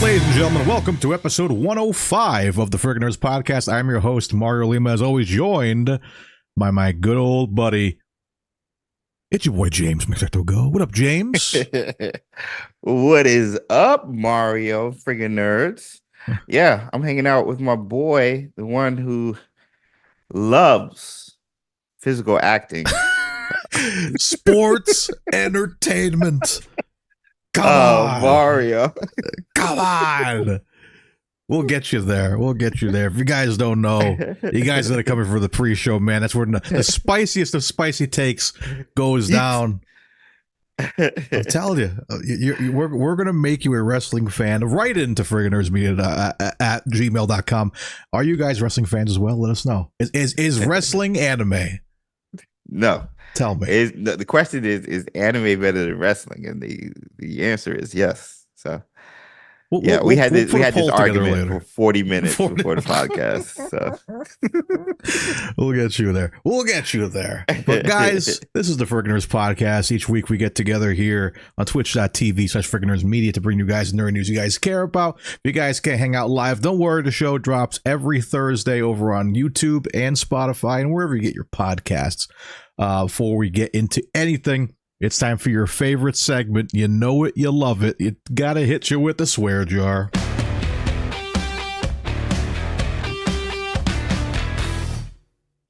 Ladies and gentlemen, welcome to episode 105 of the Friggin Nerds Podcast. I'm your host, Mario Lima, as always, joined by my good old buddy. It's your boy, James McSecto. What up, James? What is up, Mario Friggin Nerds? Yeah, I'm hanging out with my boy, the one who loves physical acting. Sports entertainment. Come on, Mario. Come on. We'll get you there. If you guys don't know, you guys that are coming for the pre-show, man, that's where the spiciest of spicy takes goes down. I'm telling you, we're going to make you a wrestling fan. Right into Friggin Nerds Media at gmail.com. Are you guys wrestling fans as well? Let us know. Is wrestling anime? No. Tell me. The question is anime better than wrestling? And the answer is yes. So we had this argument for 40 minutes before the podcast. So We'll get you there. But guys, this is the Friggin Nerds Podcast. Each week we get together here on twitch.tv/Friggin Nerds Media to bring you guys nerd news you guys care about. If you guys can't hang out live, don't worry. The show drops every Thursday over on YouTube and Spotify and wherever you get your podcasts. Before we get into anything, it's time for your favorite segment. You know it, you love it. It gotta hit you with the swear jar.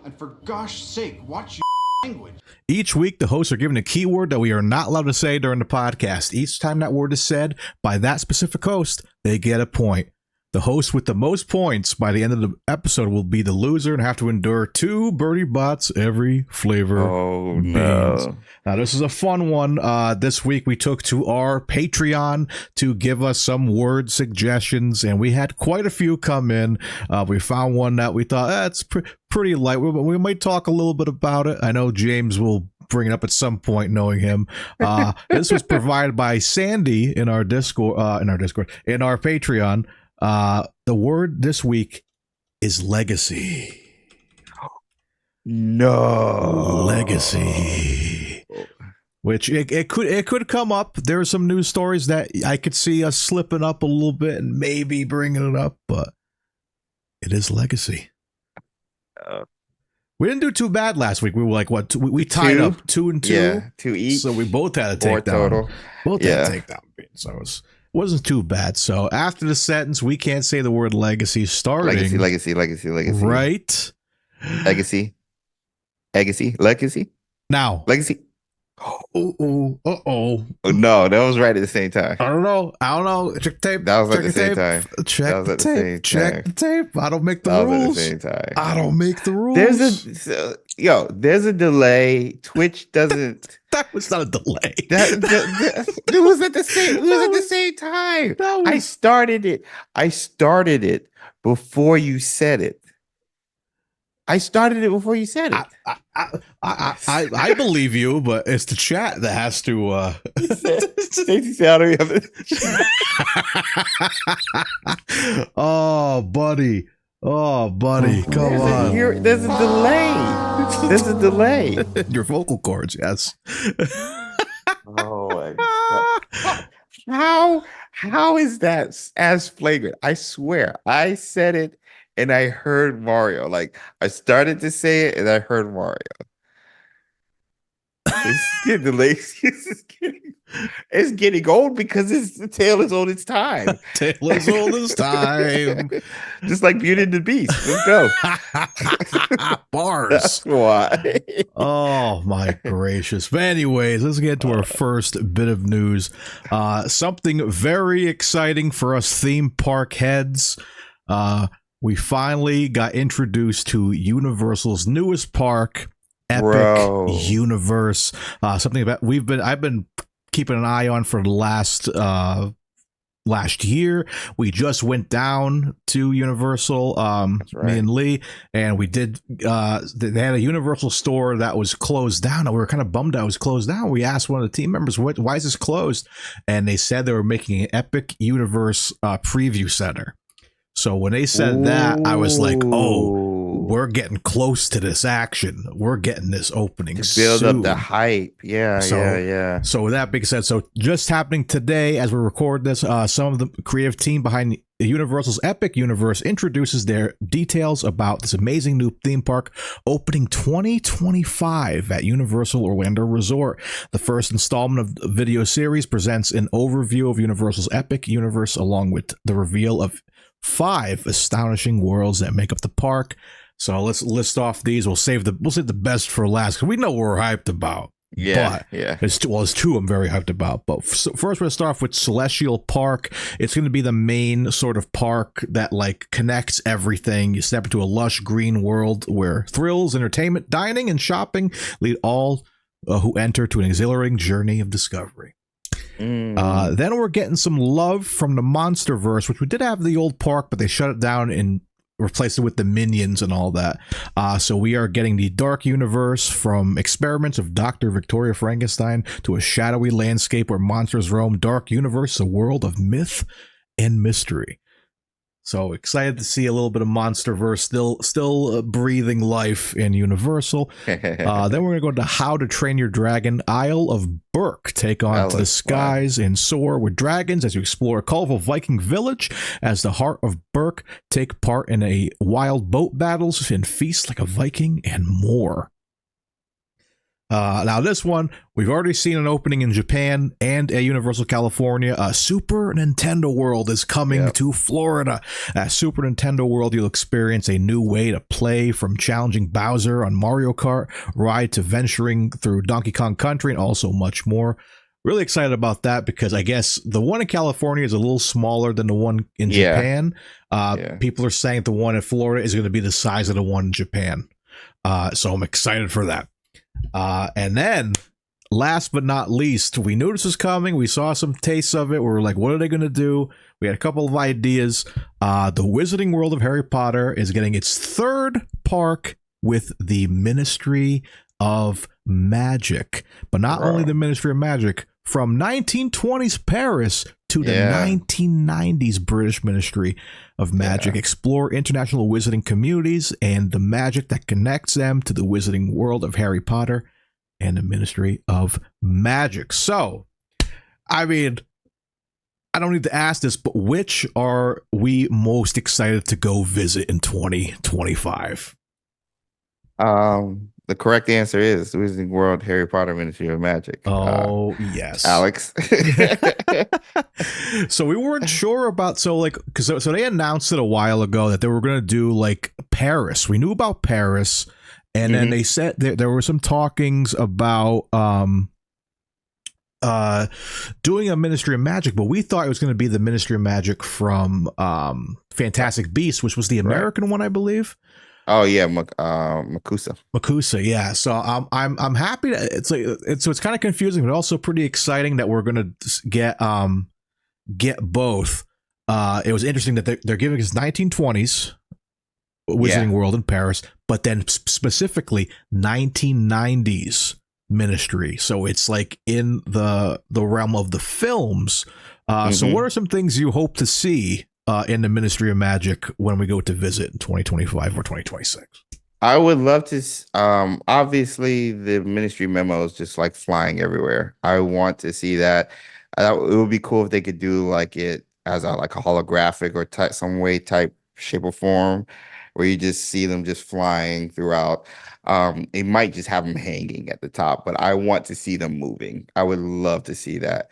And for gosh sake, watch your language. Each week, the hosts are given a keyword that we are not allowed to say during the podcast. Each time that word is said by that specific host, they get a point. The host with the most points by the end of the episode will be the loser and have to endure 2 Birdie Bots every flavor. Oh, no. Now, this is a fun one. This week, we took to our Patreon to give us some word suggestions, and we had quite a few come in. We found one that we thought, that's pretty light, but we might talk a little bit about it. I know James will bring it up at some point, knowing him. This was provided by Sandy in our Discord, in our Patreon. The word this week is legacy. No. Legacy. Which it could come up. There are some news stories that I could see us slipping up a little bit and maybe bringing it up, but it is legacy. We didn't do too bad last week. We were like, what? We tied up 2 and 2. Yeah, 2 each. So we both had a 4 takedown. total. Both had a takedown. So it wasn't too bad. So after the sentence, we can't say the word legacy starting. Legacy. Right? Legacy. Now. Legacy. Uh-oh. Oh, no, that was right at the same time. I don't know. Check the tape. That was at the same time. Check the tape. I don't make the rules. That was at the same time. I don't make the rules. There's a delay. Twitch doesn't. That was not a delay. It was at the same time. I started it before you said it. I believe you, but it's the chat that has to. Stacey said, "I don't have it." Oh, buddy, come on. There's a delay. Your vocal cords, yes. Oh my God. How is that as flagrant? I swear, I said it. And I heard Mario. Like, I started to say it, and I heard Mario. It's getting old because the tail is on its time. Tail is on its time. Just like Beauty and the Beast. Let's go. Bars. That's why. Oh, my gracious. But anyways, let's get to our first bit of news. Something very exciting for us theme park heads. We finally got introduced to Universal's newest park, Epic Universe. Something that I've been keeping an eye on for the last last year. We just went down to Universal, right. me and Lee, and we did. They had a Universal store that was closed down. And we were kind of bummed out it was closed down. We asked one of the team members, why is this closed? And they said they were making an Epic Universe preview center. So when they said that, I was like, oh, we're getting close to this action. We're getting this opening to build soon. up the hype. Yeah. So with that being said, so just happening today as we record this, some of the creative team behind Universal's Epic Universe introduces their details about this amazing new theme park opening 2025 at Universal Orlando Resort. The first installment of the video series presents an overview of Universal's Epic Universe along with the reveal of 5 astonishing worlds that make up the park. So let's list off these. We'll save the best for last because we know what we're hyped about. Yeah. It's 2 I'm very hyped about. But first, we're gonna start off with Celestial Park. It's going to be the main sort of park that like connects everything. You step into a lush green world where thrills, entertainment, dining, and shopping lead all who enter to an exhilarating journey of discovery. Then we're getting some love from the Monsterverse, which we did have the old park, but they shut it down and replaced it with the Minions and all that. So we are getting the Dark Universe, from experiments of Dr. Victoria Frankenstein to a shadowy landscape where monsters roam. Dark Universe, a world of myth and mystery. So excited to see a little bit of Monsterverse still breathing life in Universal. Then we're going to go to How to Train Your Dragon, Isle of Berk. Take on to the skies and soar with dragons as you explore a colorful Viking village. As the heart of Berk, take part in a wild boat battles and feast like a Viking and more. Now this one, we've already seen an opening in Japan and at Universal California. Super Nintendo World is coming to Florida. At Super Nintendo World, you'll experience a new way to play, from challenging Bowser on Mario Kart, ride to venturing through Donkey Kong Country, and also much more. Really excited about that because I guess the one in California is a little smaller than the one in Japan. People are saying the one in Florida is going to be the size of the one in Japan. So I'm excited for that. And then last but not least, we knew this was coming. We saw some tastes of it. We were like, what are they going to do? We had a couple of ideas. The Wizarding World of Harry Potter is getting its 3rd park with the Ministry of Magic. But not only the Ministry of Magic, from 1920s Paris to the 1990s British Ministry of Magic. Explore international wizarding communities and the magic that connects them to the Wizarding World of Harry Potter and the Ministry of Magic. So, I mean, I don't need to ask this, but which are we most excited to go visit in 2025? The correct answer is Wizarding World, Harry Potter, Ministry of Magic. Yes, Alex. So we weren't sure about so they announced it a while ago that they were going to do like Paris. We knew about Paris, and then they said there were some talkings about doing a Ministry of Magic, but we thought it was going to be the Ministry of Magic from Fantastic Beasts, which was the American one, I believe. Oh yeah, Makusa. Yeah. So I'm happy that it's kind of confusing, but also pretty exciting that we're gonna get both. It was interesting that they're giving us 1920s Wizarding World in Paris, but then specifically 1990s Ministry. So it's like in the realm of the films. So what are some things you hope to see in the Ministry of Magic when we go to visit in 2025 or 2026? I would love to. Obviously, the Ministry memo is just like flying everywhere. I want to see that. It would be cool if they could do like it as a holographic or some way type shape or form, where you just see them just flying throughout. It might just have them hanging at the top, but I want to see them moving. I would love to see that.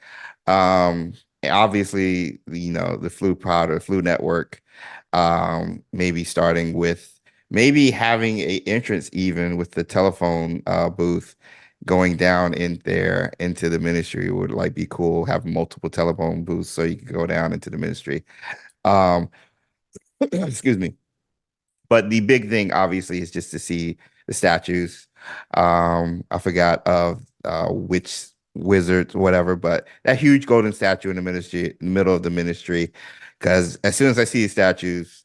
Obviously, the Flu Pod or Flu Network, maybe starting with having a entrance even with the telephone booth going down in there into the Ministry would like be cool. Have multiple telephone booths so you can go down into the Ministry. Excuse me. But the big thing, obviously, is just to see the statues. I forgot of which wizards, whatever. But that huge golden statue in the ministry, in the middle of the ministry, because as soon as I see the statues,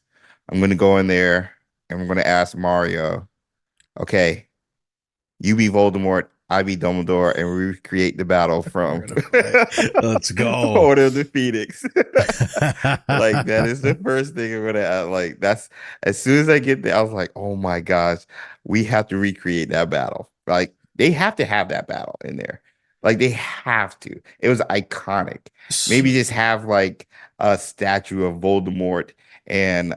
I'm going to go in there and I'm going to ask Mario, okay, you be Voldemort, I be Dumbledore, and we recreate the battle from Let's go. Order of the Phoenix. Like that is the first thing I'm gonna add. Like that's as soon as I get there, I was like, oh my gosh, we have to recreate that battle. Like they have to have that battle in there. Like they have to. It was iconic. Maybe just have like a statue of Voldemort and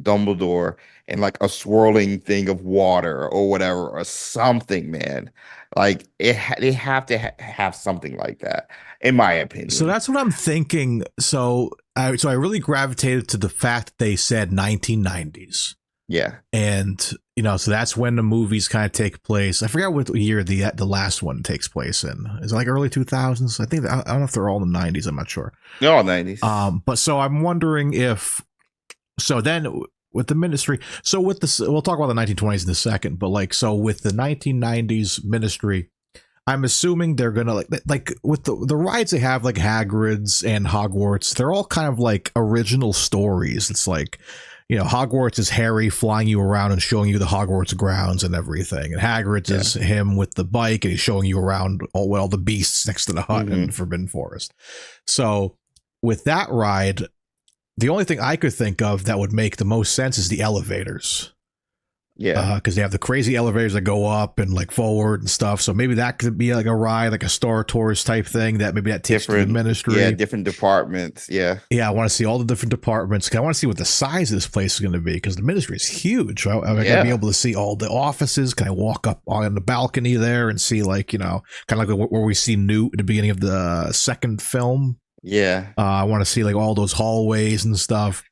Dumbledore and like a swirling thing of water or whatever or something, man. Like they have to have something like that, in my opinion. So that's what I'm thinking. So I really gravitated to the fact that they said 1990s. Yeah. And, so that's when the movies kind of take place. I forgot what year the last one takes place in. Is it like early 2000s? I think, I don't know if they're all in the 90s. I'm not sure. They're all 90s. But so I'm wondering so then with the ministry, so with this, we'll talk about the 1920s in a second, but like, so with the 1990s ministry, I'm assuming they're going to like with the rides they have, like Hagrid's and Hogwarts, they're all kind of like original stories. It's like, Hogwarts is Harry flying you around and showing you the Hogwarts grounds and everything. And Hagrid's is him with the bike and he's showing you around all the beasts next to the hut in Forbidden Forest. So with that ride, the only thing I could think of that would make the most sense is the elevators. Yeah. Because they have the crazy elevators that go up and like forward and stuff. So maybe that could be like a ride, like a Star Tours type thing that takes to the ministry. Yeah, different departments. Yeah. Yeah, I want to see all the different departments. Cause I want to see what the size of this place is going to be because the ministry is huge. I'm going to be able to see all the offices. Can I walk up on the balcony there and see like, kind of like where we see Newt at the beginning of the second film? Yeah. I want to see like all those hallways and stuff.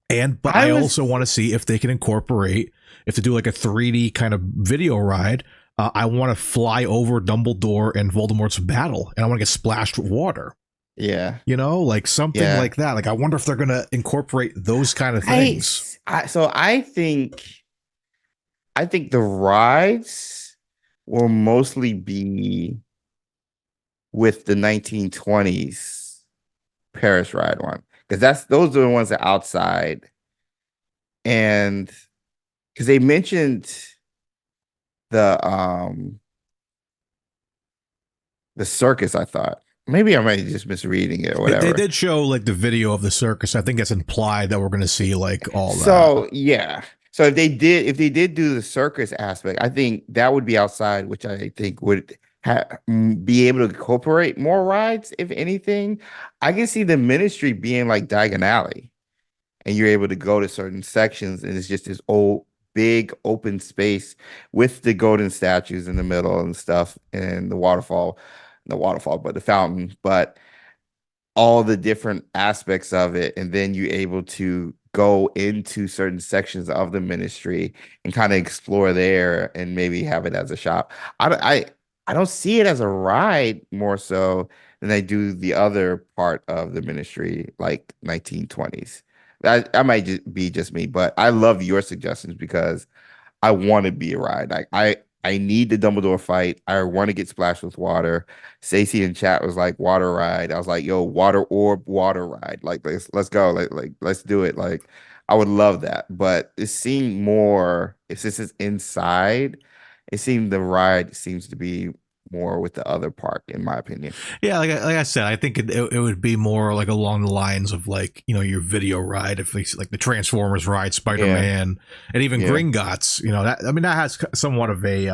But I also want to see if they can incorporate, if they do like a 3D kind of video ride, I want to fly over Dumbledore and Voldemort's battle and I want to get splashed with water. Yeah. Like something like that. Like I wonder if they're going to incorporate those kind of things. I think the rides will mostly be with the 1920s Paris ride one, because those are the ones that are outside, and because they mentioned the circus. I thought maybe I might be just misreading it or whatever. They did show like the video of the circus. I think that's implied that we're going to see like all that. So yeah. So if they did do the circus aspect, I think that would be outside, which I think would be able to incorporate more rides. If anything, I can see the ministry being like Diagon Alley, and you're able to go to certain sections, and it's just this old big open space with the golden statues in the middle and stuff, and the fountain, but all the different aspects of it, and then you're able to go into certain sections of the ministry and kind of explore there, and maybe have it as a shop. I don't see it as a ride more so than I do the other part of the ministry, like 1920s. I might just be just me, but I love your suggestions because I want to be a ride. Like I need the Dumbledore fight. I want to get splashed with water. Stacey in chat was like water ride. I was like, yo, water orb, water ride. Like let's go. Like let's do it. Like I would love that. But it seemed more, if this is inside, it seemed the ride seems to be more with the other park, in my opinion. Yeah, like I said, I think it would be more like along the lines of like, your video ride, if it's like the Transformers ride, Spider-Man, and even Gringotts, that has somewhat of a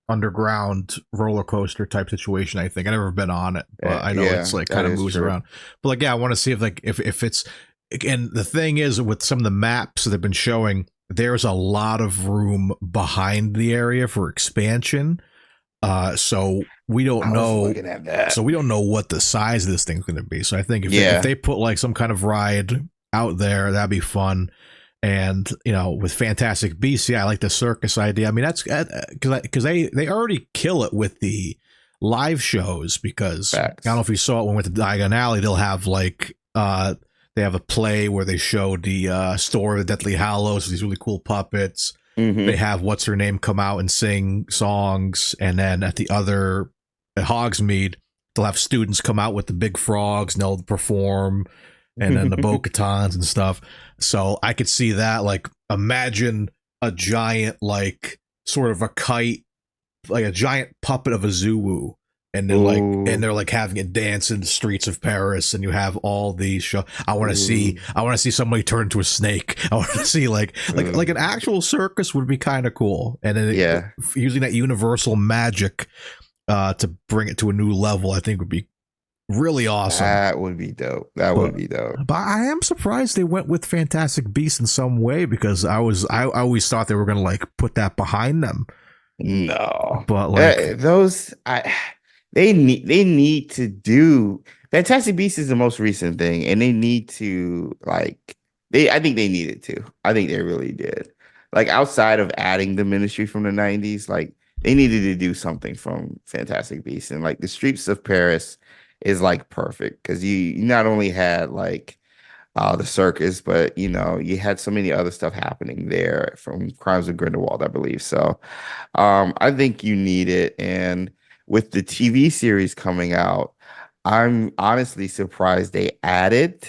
underground roller coaster type situation. I think I've never been on it, but I know it's like kind of moves around. But like, I want to see if it's, and the thing is with some of the maps that they've been showing, there's a lot of room behind the area for expansion. So we don't know. So we don't know what the size of this thing's going to be. So I think if they put like some kind of ride out there, that'd be fun. And with Fantastic Beasts, I like the circus idea. I mean, that's because they already kill it with the live shows. Because I don't know if you saw it when we went to Diagon Alley, they'll have like they have a play where they show the Story of the Deathly Hallows, these really cool puppets. They have what's her name come out and sing songs, and then at the other at Hogsmeade, they'll have students come out with the big frogs and they'll perform, and then the Bo-Katans and stuff. So I could see that. Like, imagine a giant, like, sort of a kite, like a giant puppet of a Zulu. And they're like having it dance in the streets of Paris, and you have all these shows. I want to see somebody turn into a snake. I want to see like an actual circus would be kind of cool. And then using that universal magic to bring it to a new level, I think would be really awesome. That would be dope. Would be dope. But I am surprised they went with Fantastic Beasts in some way, because I always thought they were going to like put that behind them. No, but like they need to do Fantastic Beasts is the most recent thing, and they need to I think they needed to. I think they really did. Like, outside of adding the Ministry from the 90s, like, they needed to do something from Fantastic Beasts. And like the Streets of Paris is like perfect, because you not only had like the circus, but you had so many other stuff happening there, from Crimes of Grindelwald, I believe. So I think you need it. And with the TV series coming out, I'm honestly surprised they added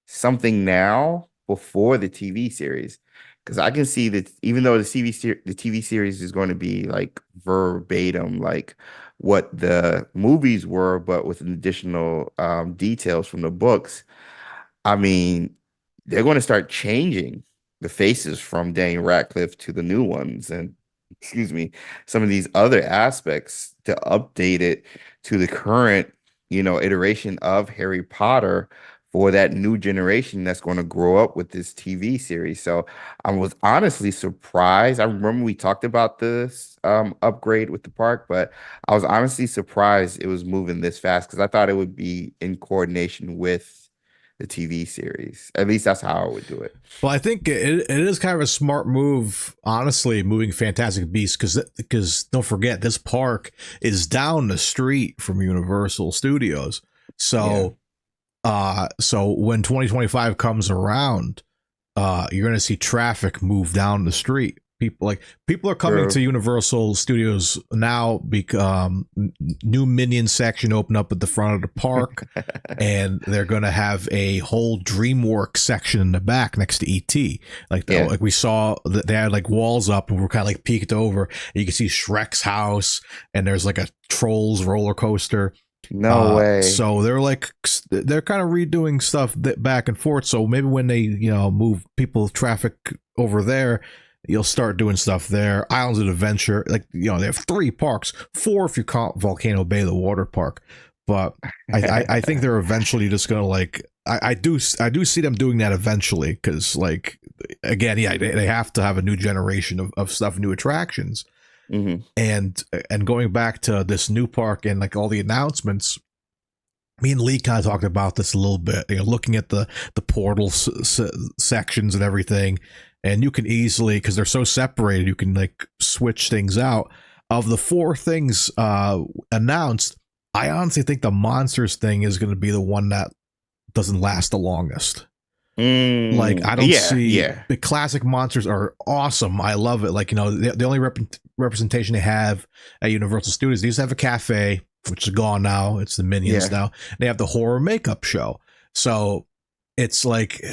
something now before the TV series, because I can see that even though the TV series is going to be like verbatim like what the movies were, but with additional details from the books. I mean, they're going to start changing the faces from Daniel Radcliffe to the new ones, and some of these other aspects to update it to the current, iteration of Harry Potter for that new generation that's going to grow up with this TV series. So I was honestly surprised. I remember we talked about this upgrade with the park, but I was honestly surprised it was moving this fast, because I thought it would be in coordination with the TV series. At least that's how I would do it. Well, I think it is kind of a smart move, honestly, moving Fantastic Beasts, because don't forget, this park is down the street from Universal Studios. So, so when 2025 comes around, you're going to see traffic move down the street. People are coming to Universal Studios now because new Minion section opened up at the front of the park, and they're going to have a whole DreamWorks section in the back next to ET. Like we saw that they had like walls up, and we're kind of like peeked over, and you can see Shrek's house, and there's like a Trolls roller coaster. No way. So they're kind of redoing stuff back and forth. So maybe when they move traffic over there, you'll start doing stuff there. Islands of Adventure, they have 3 parks, 4 if you count Volcano Bay, the water park. But I think they're eventually just gonna I do see them doing that eventually, because again, they have to have a new generation of stuff, new attractions. Mm-hmm. And going back to this new park and like all the announcements, me and Lee kind of talked about this a little bit, looking at the portal sections and everything. And you can easily, because they're so separated, you can like switch things out. Of the 4 things announced, I honestly think the monsters thing is going to be the one that doesn't last the longest. I don't see the classic monsters are awesome. I love it. The only representation they have at Universal Studios, they used to have a cafe, which is gone now. It's the Minions now. They have the horror makeup show. So it's like,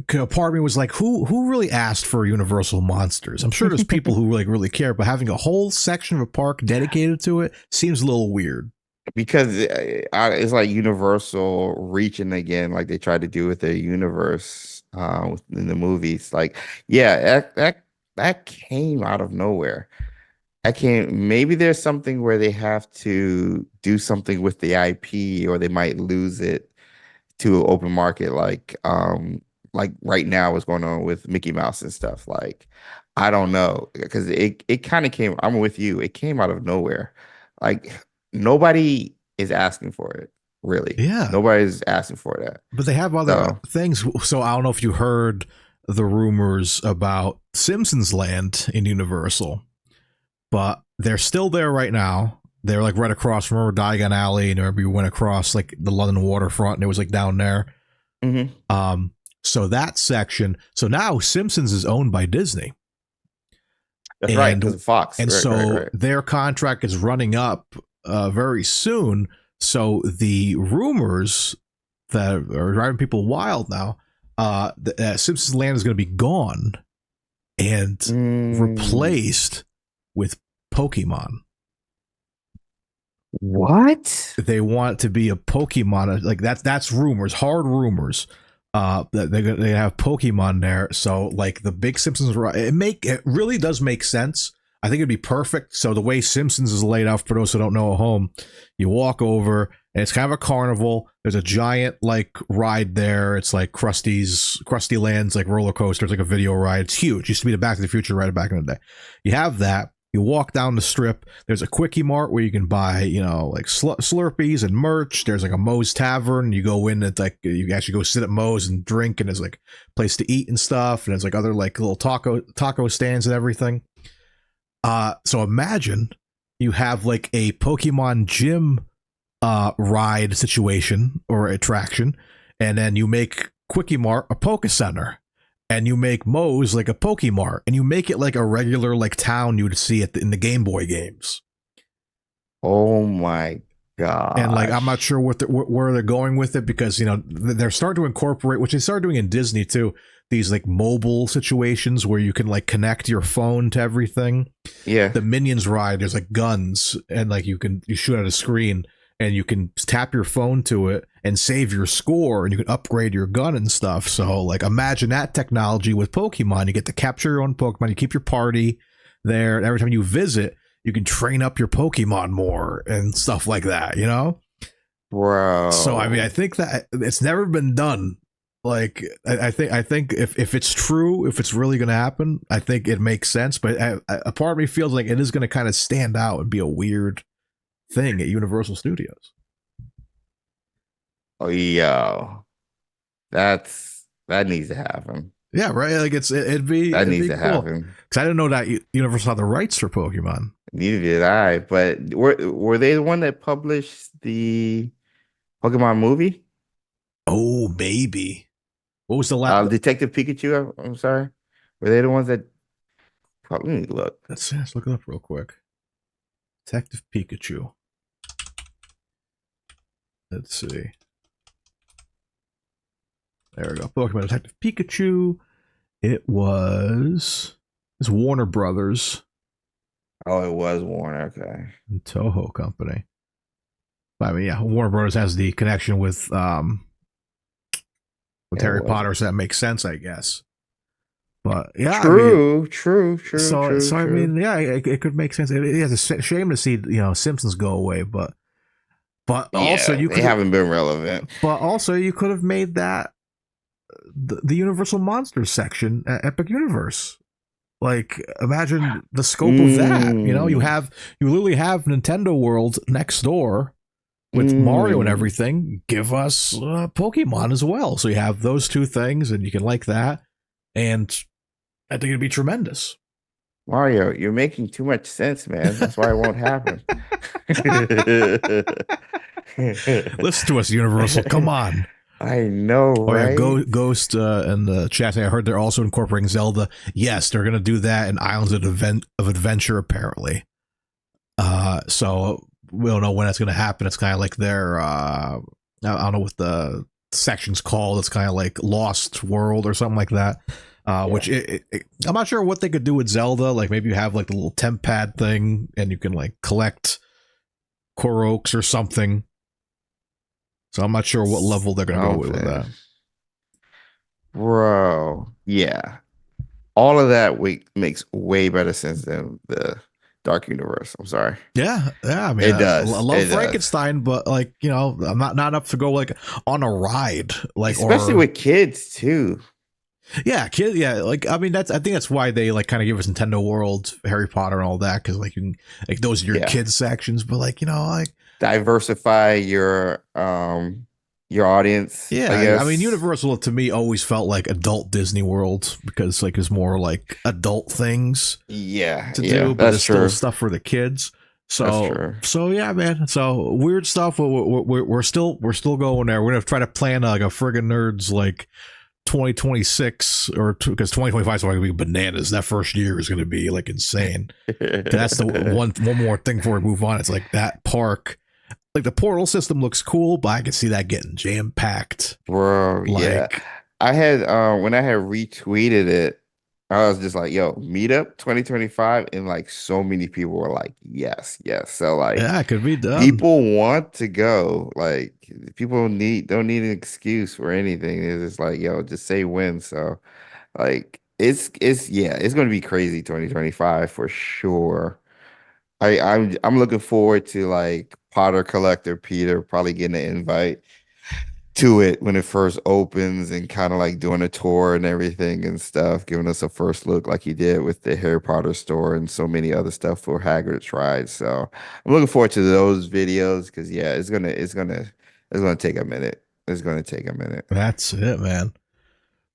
part of me was like, who really asked for Universal Monsters? I'm sure there's people who really care, but having a whole section of a park dedicated to it seems a little weird. Because it's like Universal reaching again, like they tried to do with their universe in the movies. That came out of nowhere. Maybe there's something where they have to do something with the IP, or they might lose it to an open market, like right now what's going on with Mickey Mouse and stuff. I don't know, because it kind of came. I'm with you. It came out of nowhere. Nobody is asking for it, really. Yeah. Nobody's asking for that. But they have other things. So I don't know if you heard the rumors about Simpsons Land in Universal, but they're still there right now. They're right across from Diagon Alley, and remember you went across the London waterfront, and it was down there. Mm-hmm. So that section. So now Simpsons is owned by Disney. That's right, because of Fox. And their contract is running up very soon. So the rumors that are driving people wild now, that Simpsons Land is going to be gone and replaced with Pokemon. What? They want to be a Pokemon, like that's rumors, hard rumors. That they have Pokemon there, so like the big Simpsons, it really does make sense. I think it'd be perfect. So the way Simpsons is laid out, for those who don't know at home, you walk over and it's kind of a carnival. There's a giant like ride there. It's like Krusty Land's like roller coaster. It's like a video ride. It's huge. It used to be the Back to the Future ride back in the day. You have that. You walk down the strip. There's a Quickie Mart where you can buy, like Slurpees and merch. There's like a Moe's Tavern. You go in and like you actually go sit at Moe's and drink, and there's like a place to eat and stuff. And there's like other like little taco stands and everything. So imagine you have like a Pokemon gym ride situation or attraction, and then you make Quickie Mart a Poke Center. And you make Moe's like a Pokemart, and you make it like a regular like town you would see in the Game Boy games. Oh my god! And like I'm not sure where they're going with it, because they're starting to incorporate, which they started doing in Disney too, these like mobile situations where you can like connect your phone to everything. Yeah. The Minions ride, there's like guns, and like you shoot at a screen, and you can tap your phone to it and save your score, and you can upgrade your gun and stuff. So like imagine that technology with Pokemon. You get to capture your own Pokemon. You keep your party there, and every time you visit, you can train up your Pokemon more and stuff like that, Bro. So I mean, I think that it's never been done. Like I think if it's true, if it's really going to happen, I think it makes sense. But a part of me feels like it is going to kind of stand out and be a weird thing at Universal Studios. Oh, yo, that needs to happen. Yeah, right. Like it'd be needs to cool. happen. Because I didn't know that Universal had the rights for Pokemon. Neither did I. But were they the one that published the Pokemon movie? Oh, maybe. What was the last? Detective Pikachu. I'm sorry. Were they the ones that? Let me look. Let's look it up real quick. Detective Pikachu. Let's see. There we go. Pokemon Detective Pikachu. It's Warner Brothers. Oh, it was Warner. Okay. And Toho Company. I mean, yeah, Warner Brothers has the connection with Harry Potter, so that makes sense, I guess. But yeah, true. So I mean, yeah, it could make sense. It's a shame to see Simpsons go away, but also they haven't been relevant. But also you could have made that the Universal Monsters section at Epic Universe. Like imagine the scope of that. You literally have Nintendo World next door with Mario and everything. Give us Pokemon as well, so you have those two things, and you can like that. And I think it'd be tremendous. Mario, you're making too much sense, man. That's why it won't happen. Listen to us, Universal. Come on. I know, right? Yeah, Ghost in the chat. I heard they're also incorporating Zelda. Yes, they're going to do that in Islands of Adventure, apparently. So we don't know when it's going to happen. It's kind of like their, I don't know what the section's called. It's kind of like Lost World or something like that. Which I'm not sure what they could do with Zelda. Like maybe you have like the little temp pad thing, and you can like collect Koroks or something. So I'm not sure what level they're going to go with that. Bro, yeah. All of that makes way better sense than the Dark Universe. I'm sorry. Yeah. I mean, it does. I love Frankenstein, but like, I'm not enough to go like on a ride, like especially with kids too. Yeah, kid. Yeah, like I mean, I think that's why they like kind of give us Nintendo World, Harry Potter, and all that, because like you can like those are your kids sections, but like like diversify your audience. Yeah, I mean, Universal to me always felt like adult Disney World, because like it's more like adult things. Yeah, to do, but it's still stuff for the kids. So yeah, man. So weird stuff. We're still going there. We're gonna try to plan like a Friggin Nerds like 2026 or because 2025 is going to be bananas. That first year is going to be like insane. That's the one more thing before we move on. It's like that park, like the portal system looks cool, but I can see that getting jam packed. Bro, yeah. I had when I had retweeted it, I was just like, yo, meetup 2025, and like so many people were like, yes. So like yeah, it could be done. People want to go. Like people don't need an excuse for anything. It's just like, yo, just say when. So like it's gonna be crazy 2025 for sure. I'm looking forward to like Potter Collector Peter probably getting an invite to it when it first opens and kind of like doing a tour and everything and stuff, giving us a first look like he did with the Harry Potter store and so many other stuff for Hagrid's ride. So I'm looking forward to those videos because yeah, it's gonna take a minute. It's gonna take a minute. That's it, man.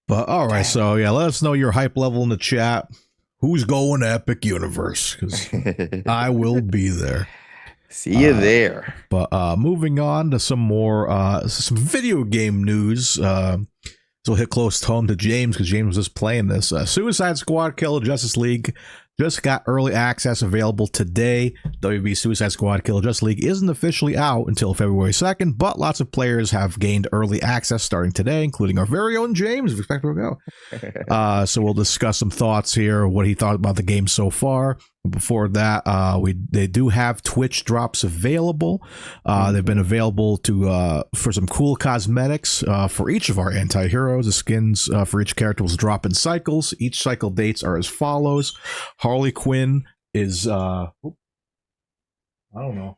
But all right, so yeah, let us know your hype level in the chat. Who's going to Epic Universe? Because I will be there. See you there. But moving on to some more some video game news. So we'll hit close to home to James because James was just playing this. Suicide Squad Kill Justice League just got early access available today. WB Suicide Squad Kill Justice League isn't officially out until February 2nd, but lots of players have gained early access starting today, including our very own James. We expect to go. So we'll discuss some thoughts here, what he thought about the game so far. Before that, they do have Twitch drops available. They've been available to for some cool cosmetics for each of our anti-heroes. The skins for each character will drop in cycles. Each cycle dates are as follows. Harley Quinn is I don't know.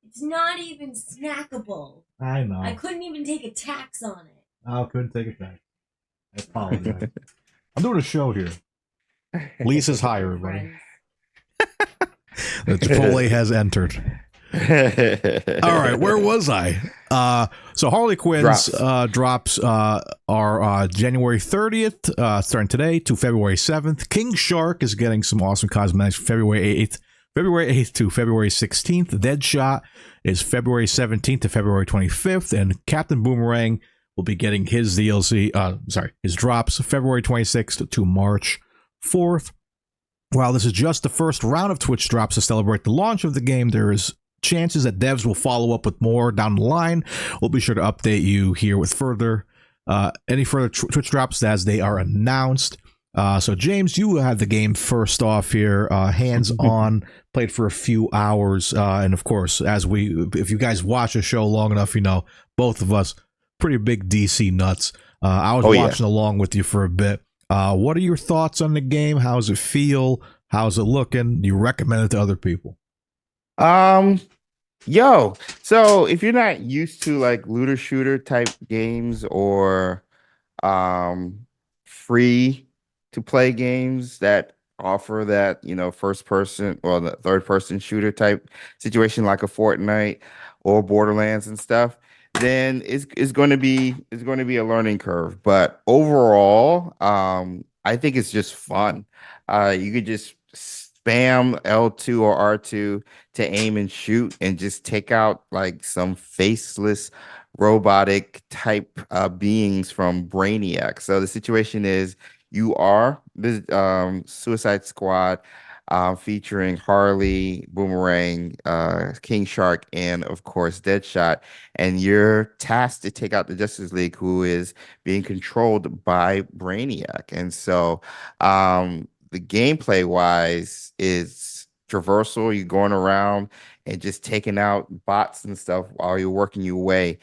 It's not even snackable. I know. I couldn't even take a tax on it. I couldn't take a tax. I apologize. I'm doing a show here. Lisa's high, everybody. The Chipotle has entered. All right, where was I? So Harley Quinn's drops are January 30th, starting today, to February 7th. King Shark is getting some awesome cosmetics February 8th to February 16th. Deadshot is February 17th to February 25th, and Captain Boomerang will be getting his DLC, his drops February 26th to March 4th. While this is just the first round of Twitch drops to celebrate the launch of the game, there is chances that devs will follow up with more down the line. We'll be sure to update you here with any further Twitch drops as they are announced. So James, you had the game first off here, hands on, played for a few hours, and of course, if you guys watch the show long enough, you know both of us pretty big DC nuts. I was watching along with you for a bit. What are your thoughts on the game? How does it feel? How's it looking? Do you recommend it to other people? So if you're not used to like looter shooter type games or free to play games that offer that, first person or the third person shooter type situation like a Fortnite or Borderlands and stuff, then it's going to be a learning curve. But overall, I think it's just fun. You could just spam L2 or R2 to aim and shoot and just take out like some faceless robotic type beings from Brainiac. So the situation is you are the Suicide Squad featuring Harley, Boomerang, King Shark, and of course Deadshot. And you're tasked to take out the Justice League, who is being controlled by Brainiac. And so the gameplay wise is traversal. You're going around and just taking out bots and stuff while you're working your way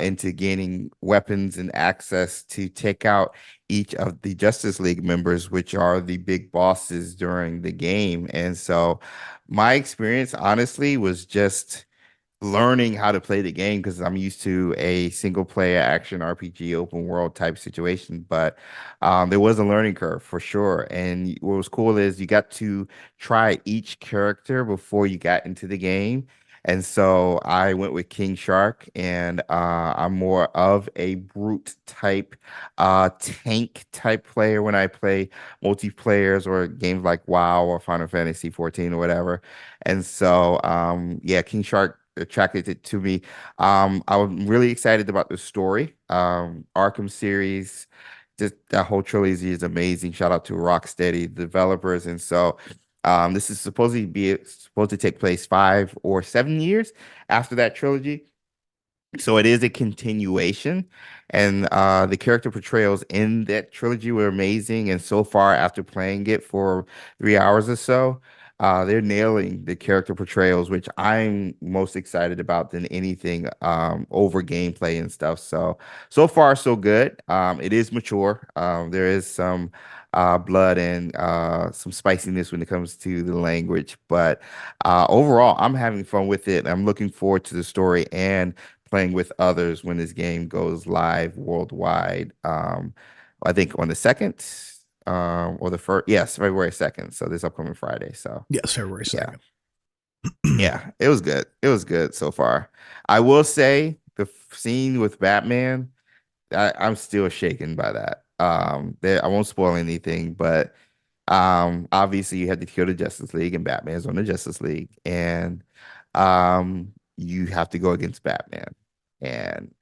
into gaining weapons and access to take out each of the Justice League members, which are the big bosses during the game. And so my experience, honestly, was just learning how to play the game because I'm used to a single player action RPG open world type situation, but there was a learning curve for sure. And what was cool is you got to try each character before you got into the game. And so I went with King Shark, and I'm more of a brute type, tank type player when I play multiplayers or games like WoW or Final Fantasy 14 or whatever. And so, King Shark attracted it to me. I'm really excited about the story. Arkham series, just that whole trilogy is amazing. Shout out to Rocksteady developers, and so this is supposed to take place 5 or 7 years after that trilogy. So it is a continuation, and the character portrayals in that trilogy were amazing. And so far, after playing it for 3 hours or so, they're nailing the character portrayals, which I'm most excited about than anything over gameplay and stuff. So far, so good. It is mature. There is some blood and some spiciness when it comes to the language, but overall, I'm having fun with it. I'm looking forward to the story and playing with others when this game goes live worldwide. I think on the 2nd, or the 1st. Yes, February 2nd. So this upcoming Friday. So Yes, February 2nd. yeah, it was good. It was good so far. I will say the scene with Batman, I'm still shaken by that. I won't spoil anything, but obviously you had to kill the Justice League, and Batman's on the Justice League, and you have to go against Batman, and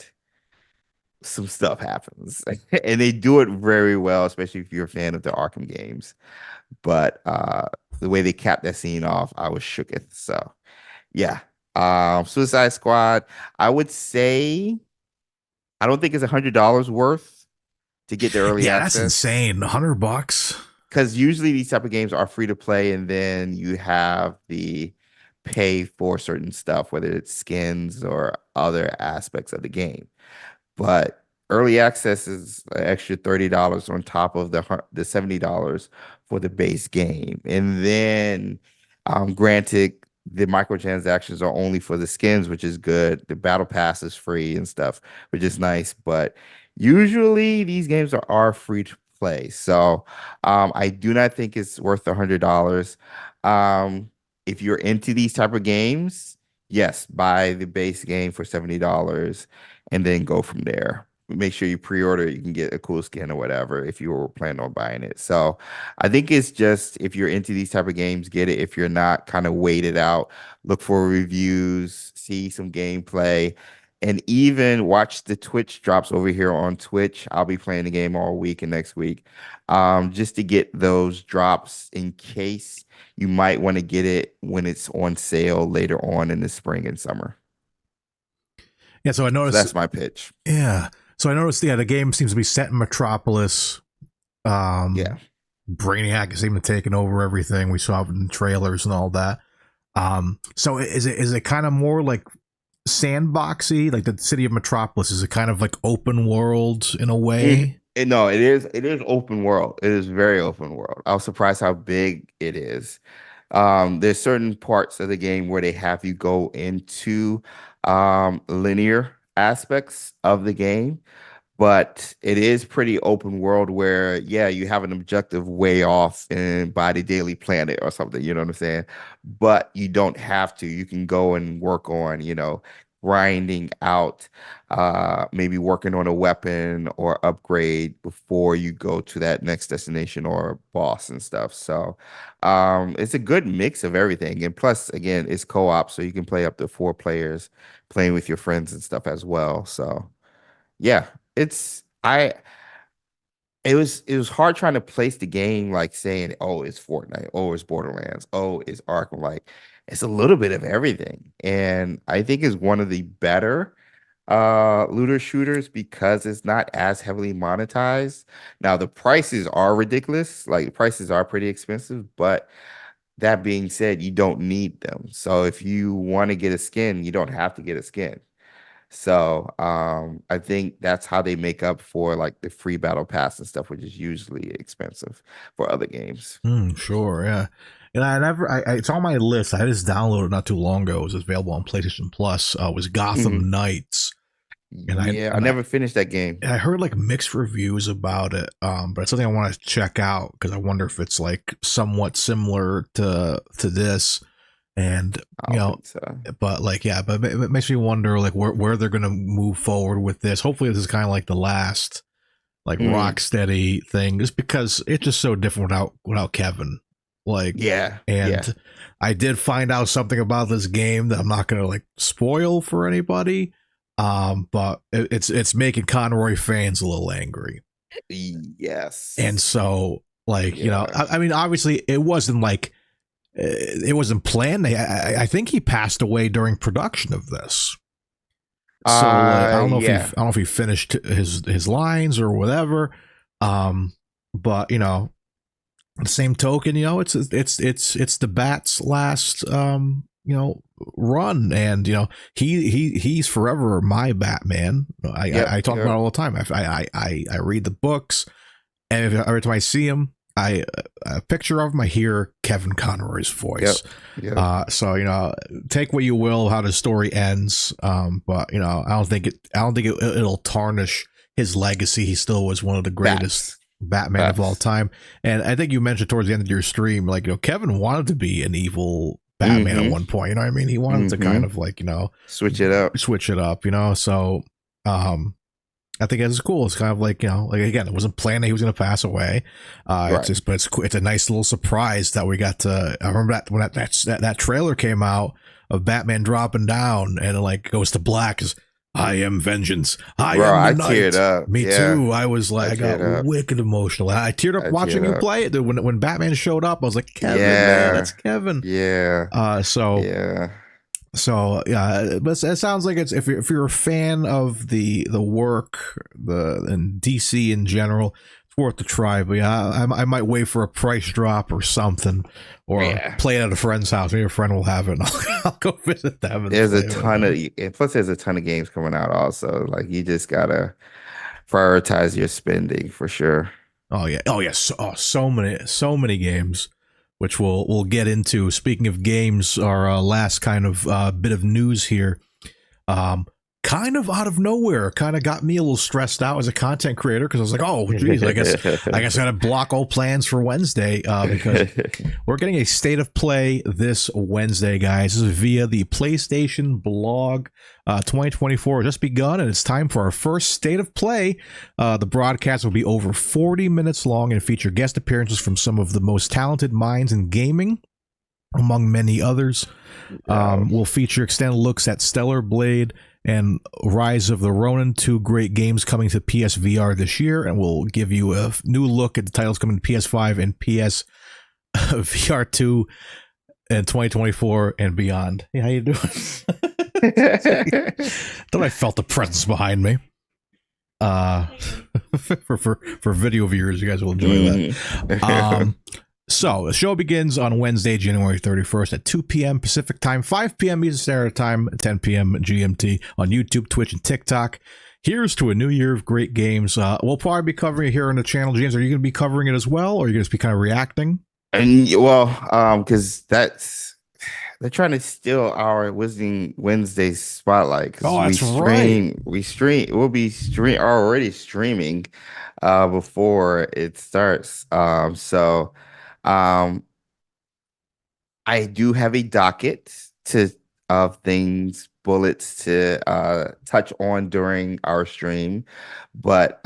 some stuff happens. And they do it very well, especially if you're a fan of the Arkham games. But the way they capped that scene off, I was shooketh. So yeah. Suicide Squad, I would say I don't think it's $100 worth to get the early Yeah, access. that's insane. $100. Because usually these type of games are free to play, and then you have the pay for certain stuff, whether it's skins or other aspects of the game. But early access is an extra $30 on top of the $70 for the base game. And then, granted, the microtransactions are only for the skins, which is good. The battle pass is free and stuff, which is nice. But usually these games are free to play. So I do not think it's worth $100. If you're into these type of games, yes, buy the base game for $70 and then go from there. Make sure you pre-order. You can get a cool skin or whatever if you were planning on buying it. So I think it's just, if you're into these type of games, get it. If you're not, kind of wait it out, look for reviews, see some gameplay, and even watch the Twitch drops over here on Twitch. I'll be playing the game all week and next week, just to get those drops in case you might want to get it when it's on sale later on in the spring and summer. Yeah, so I noticed that's my pitch. Yeah. So I noticed, the game seems to be set in Metropolis. Yeah. Brainiac is even taking over everything. We saw it in the trailers and all that. So is it kind of more like sandboxy, like the city of Metropolis? Is it kind of like open world in a way? No, it is open world. It is very open world. I was surprised how big it is. There's certain parts of the game where they have you go into linear aspects of the game, but it is pretty open world where, yeah, you have an objective way off by the Daily Planet or something, you know what I'm saying? But you don't have to. You can go and work on, grinding out, maybe working on a weapon or upgrade before you go to that next destination or boss and stuff. So it's a good mix of everything. And plus, again, it's co-op, so you can play up to 4 players playing with your friends and stuff as well. So yeah, it was hard trying to place the game, like saying, oh, it's Fortnite, oh, it's Borderlands, oh, it's Arkham. Like, it's a little bit of everything. And I think it's one of the better looter shooters because it's not as heavily monetized. Now, the prices are ridiculous. Like, the prices are pretty expensive, but that being said, you don't need them. So if you want to get a skin, you don't have to get a skin. So I think that's how they make up for like the free battle pass and stuff, which is usually expensive for other games. Sure, yeah. And it's on my list. I just downloaded not too long ago. It was available on PlayStation Plus. It was Gotham Knights. And I never finished that game. And I heard like mixed reviews about it, but it's something I want to check out because I wonder if it's like somewhat similar to this. And but like, yeah, but it makes me wonder like where they're gonna move forward with this. Hopefully, this is kind of like the last like Rocksteady thing, just because it's just so different without Kevin. Like, Yeah. and I did find out something about this game that I'm not going to like spoil for anybody. But it's making Conroy fans a little angry. Yes. And so, like, you know, I mean, obviously it wasn't like, it wasn't planned. I think he passed away during production of this. So I don't know if he finished his lines or whatever. But you know, the same token, you know, it's the Bat's last you know, run, and you know, he's forever my Batman. I talk about it all the time. I read the books, and every time I see him, a picture of him, I hear Kevin Conroy's voice. So you know, take what you will how the story ends, but you know, I don't think it'll tarnish his legacy. He still was one of the greatest Batman of all time. And I think you mentioned towards the end of your stream, like, you know, Kevin wanted to be an evil Batman at one point. You know what I mean? He wanted to kind of like, you know, switch it up. You know, so I think it's cool. It's kind of like, you know, like, again, it wasn't planned that he was going to pass away. It's just, but it's a nice little surprise that we got to. I remember that when that trailer came out of Batman dropping down and it like goes to black. I am vengeance. I am the night. Teared up. Me too. I was like, I got wicked emotional. I teared up watching you play it. When Batman showed up, I was like, Kevin, man, that's Kevin. So yeah, but it sounds like it's if you're a fan of the work, and DC in general, it's worth a try. But yeah, I might wait for a price drop or something, or play it at a friend's house. Maybe a friend will have it, and I'll go visit them. There's a ton of games coming out. Also, like, you just gotta prioritize your spending for sure. Oh yeah. So many games, which we'll get into. Speaking of games, our last kind of bit of news here, kind of out of nowhere, kind of got me a little stressed out as a content creator, because I was like, oh geez, I guess I gotta block all plans for Wednesday, because we're getting a state of play this Wednesday, guys. This is via the PlayStation blog. 2024 just begun, and it's time for our first state of play. The broadcast will be over 40 minutes long and feature guest appearances from some of the most talented minds in gaming, among many others. We'll feature extended looks at Stellar Blade and Rise of the Ronin, two great games coming to PSVR this year, and we'll give you a new look at the titles coming to PS5 and PS VR 2 in 2024 and beyond. Hey, how you doing? Thought I felt the presence behind me. For video viewers, you guys will enjoy that. So the show begins on Wednesday, January 31st at 2 p.m. Pacific Time, 5 p.m. Eastern Standard Time, 10 p.m. GMT on YouTube, Twitch, and TikTok. Here's to a new year of great games. We'll probably be covering it here on the channel. James, are you going to be covering it as well, or are you going to be kind of reacting? And because they're trying to steal our Wednesday spotlight. Oh, that's right. We'll be already streaming before it starts. So I do have a docket of bullets to touch on during our stream, but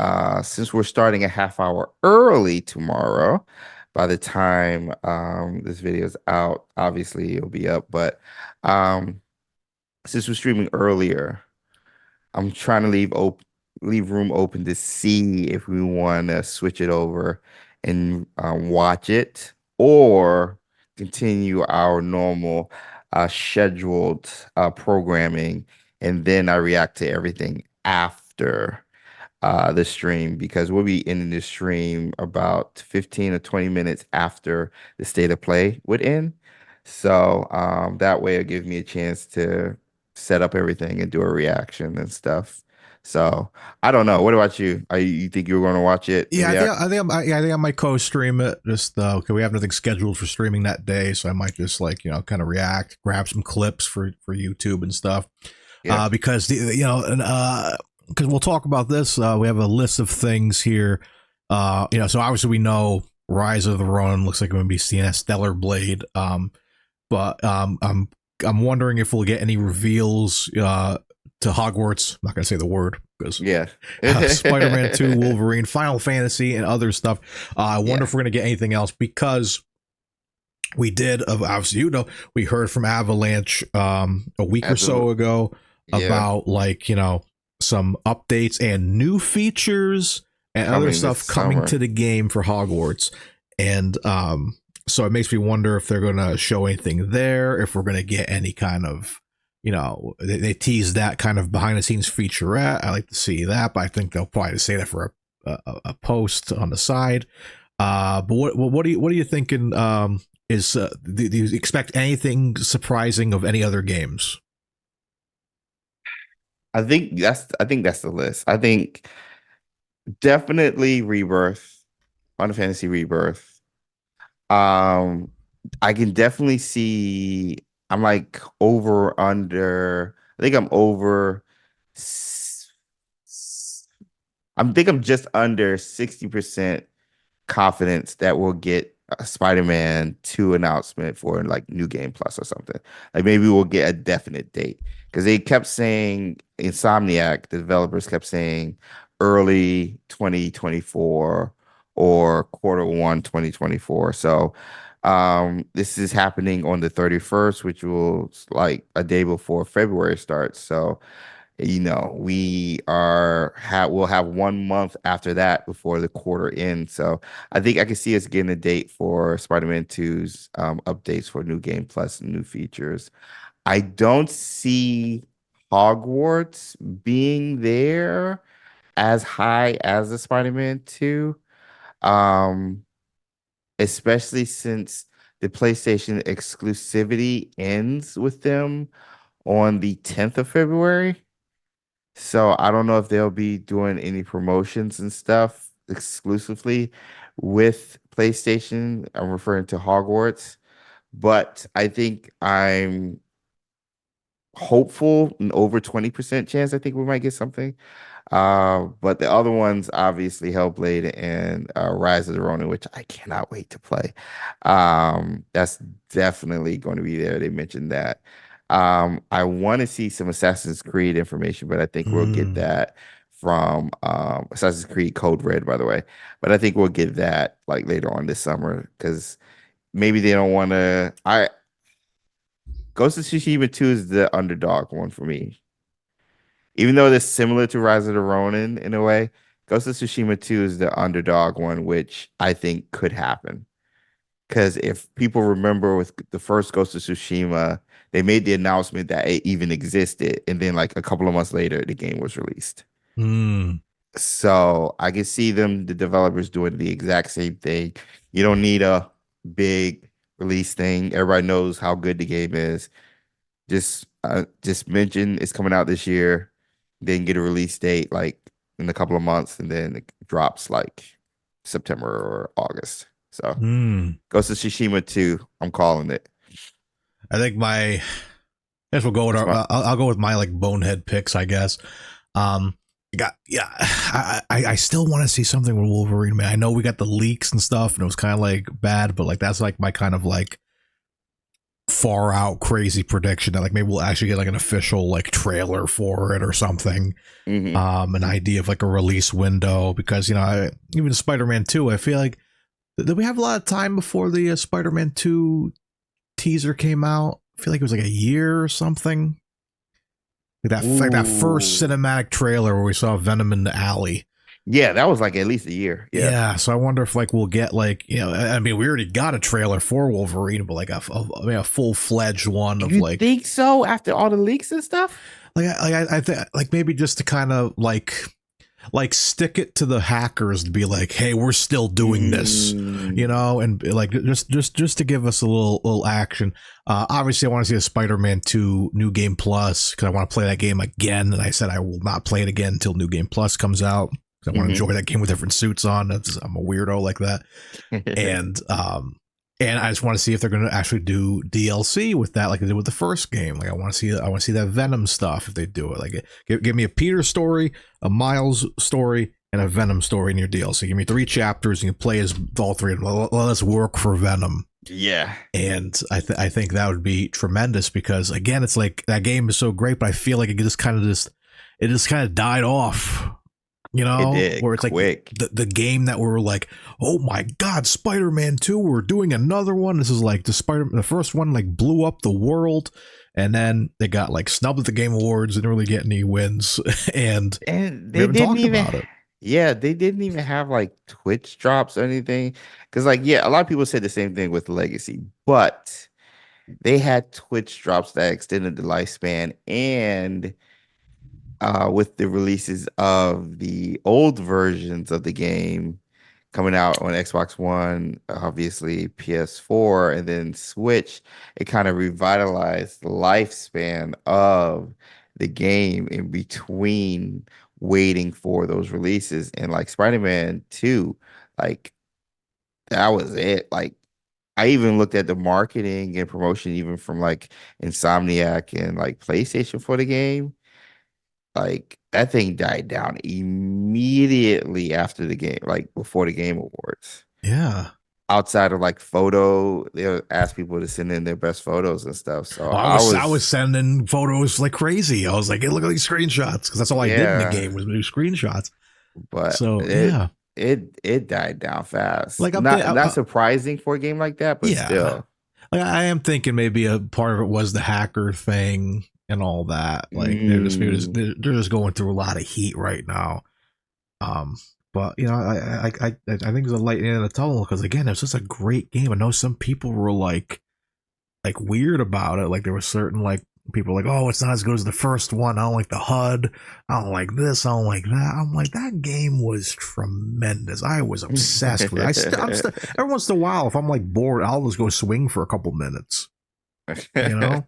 since we're starting a half hour early tomorrow, by the time this video is out, obviously it'll be up. But since we're streaming earlier, I'm trying to leave room open to see if we want to switch it over and watch it, or continue our normal scheduled programming, and then I react to everything after the stream, because we'll be ending the stream about 15 or 20 minutes after the state of play would end. So that way it'll give me a chance to set up everything and do a reaction and stuff. So I don't know. What about you? You think you're going to watch it? Yeah, I think I might co-stream it. Just okay, we have nothing scheduled for streaming that day, so I might just kind of react, grab some clips for YouTube and stuff. Yeah. Because because we'll talk about this. We have a list of things here. So obviously we know Rise of the Ronin looks like we're going to be seeing a Stellar Blade. But I'm wondering if we'll get any reveals to Hogwarts. I'm not going to say the word because Spider-Man 2, Wolverine, Final Fantasy, and other stuff. I wonder if we're going to get anything else, because we did, obviously, we heard from Avalanche a week or so ago about like, some updates and new features and other stuff coming to the game for Hogwarts. And so it makes me wonder if they're going to show anything there, if we're going to get any kind of, they tease that kind of behind the scenes featurette. I like to see that, but I think they'll probably say that for a post on the side. But what are you thinking? Do you expect anything surprising of any other games? I think that's the list. I think definitely Rebirth, Final Fantasy Rebirth. I can definitely see. I'm like over under. I think I'm over. I think I'm just under 60% confidence that we'll get a Spider-Man 2 announcement for like New Game Plus or something. Like maybe we'll get a definite date because they kept saying Insomniac, the developers kept saying early 2024 or Q1 2024. So this is happening on the 31st, which will like a day before February starts. So we'll have 1 month after that before the quarter ends. So I think I can see us getting a date for Spider-Man 2's updates for New Game Plus and new features. I don't see Hogwarts being there as high as the Spider-Man 2, especially since the PlayStation exclusivity ends with them on the 10th of February. So I don't know if they'll be doing any promotions and stuff exclusively with PlayStation. I'm referring to Hogwarts, but I think I'm hopeful, an over 20% chance I think we might get something. But the other ones, obviously Hellblade and Rise of the Ronin, which I cannot wait to play. That's definitely going to be there. They mentioned that. I want to see some Assassin's Creed information, but I think we'll get that from Assassin's Creed Code Red, by the way. But I think we'll get that like later on this summer because maybe they don't want to. Ghost of Tsushima 2 is the underdog one for me. Even though it's similar to Rise of the Ronin in a way, Ghost of Tsushima 2 is the underdog one, which I think could happen. Because if people remember with the first Ghost of Tsushima, they made the announcement that it even existed. And then like a couple of months later, the game was released. So I can see the developers doing the exact same thing. You don't need a big release thing. Everybody knows how good the game is. Just mention it's coming out this year, then get a release date like in a couple of months, and then it drops like September or August. So Ghost of Tsushima 2, I'm calling it. I think I guess we'll go with I'll go with my like bonehead picks, I guess. I still want to see something with Wolverine, man. I know we got the leaks and stuff, and it was kind of like bad, but like that's like my kind of like far out crazy prediction that like maybe we'll actually get like an official like trailer for it or something. An idea of like a release window, because even Spider-Man 2, I feel like did we have a lot of time before the Spider-Man 2 teaser came out? I feel like it was like a year or something. Like that first cinematic trailer where we saw Venom in the alley. Yeah, that was like at least a year. Yeah, so I wonder if like we'll get like, I mean, we already got a trailer for Wolverine, but like a full-fledged one of like. You think so after all the leaks and stuff? I think like maybe just to kind of like stick it to the hackers to be like, hey, we're still doing this, and like just to give us a little action. Obviously, I want to see a Spider-Man 2 New Game Plus because I want to play that game again, and I said I will not play it again until New Game Plus comes out. I want to enjoy that game with different suits on. I'm a weirdo like that, and I just want to see if they're going to actually do DLC with that, like they did with the first game. Like I want to see that Venom stuff if they do it. Like give me a Peter story, a Miles story, and a Venom story in your DLC. Give me 3 chapters and you play as all 3 of them. Let's work for Venom. Yeah, and I think that would be tremendous because again, it's like that game is so great, but I feel like it just kind of died off. You know, It did, where it's quick. like the game that we were like, oh my God, Spider-Man 2, we're doing another one. This is like the first one like blew up the world. And then they got like snubbed at the Game Awards, didn't really get any wins. and And we they haven't didn't talked even, about it. yeah, they didn't even have like Twitch drops or anything. Because, like, yeah, a lot of people said the same thing with Legacy, but they had Twitch drops that extended the lifespan. And with the releases of the old versions of the game coming out on Xbox One, obviously PS4, and then Switch, it kind of revitalized the lifespan of the game in between waiting for those releases. And like Spider-Man 2, like that was it. Like I even looked at the marketing and promotion even from like Insomniac and like PlayStation for the game. Like that thing died down immediately after the game, like before the Game Awards. Yeah. Outside of like photo, they'll ask people to send in their best photos and stuff. So I was sending photos like crazy. I was like, hey, look at these screenshots, because that's all I did in the game was do screenshots. But so yeah, it died down fast. Like not surprising for a game like that, but yeah, still. Like I am thinking maybe a part of it was the hacker thing and all that. Like they're just going through a lot of heat right now. But you know, I think there's a light in the tunnel, because again, it's just a great game. I know some people were like weird about it. Like there were certain like people like, oh, it's not as good as the first one. I don't like the HUD. I don't like this. I don't like that. I'm like, that game was tremendous. I was obsessed with it. Every once in a while, if I'm like bored, I'll just go swing for a couple minutes. You know?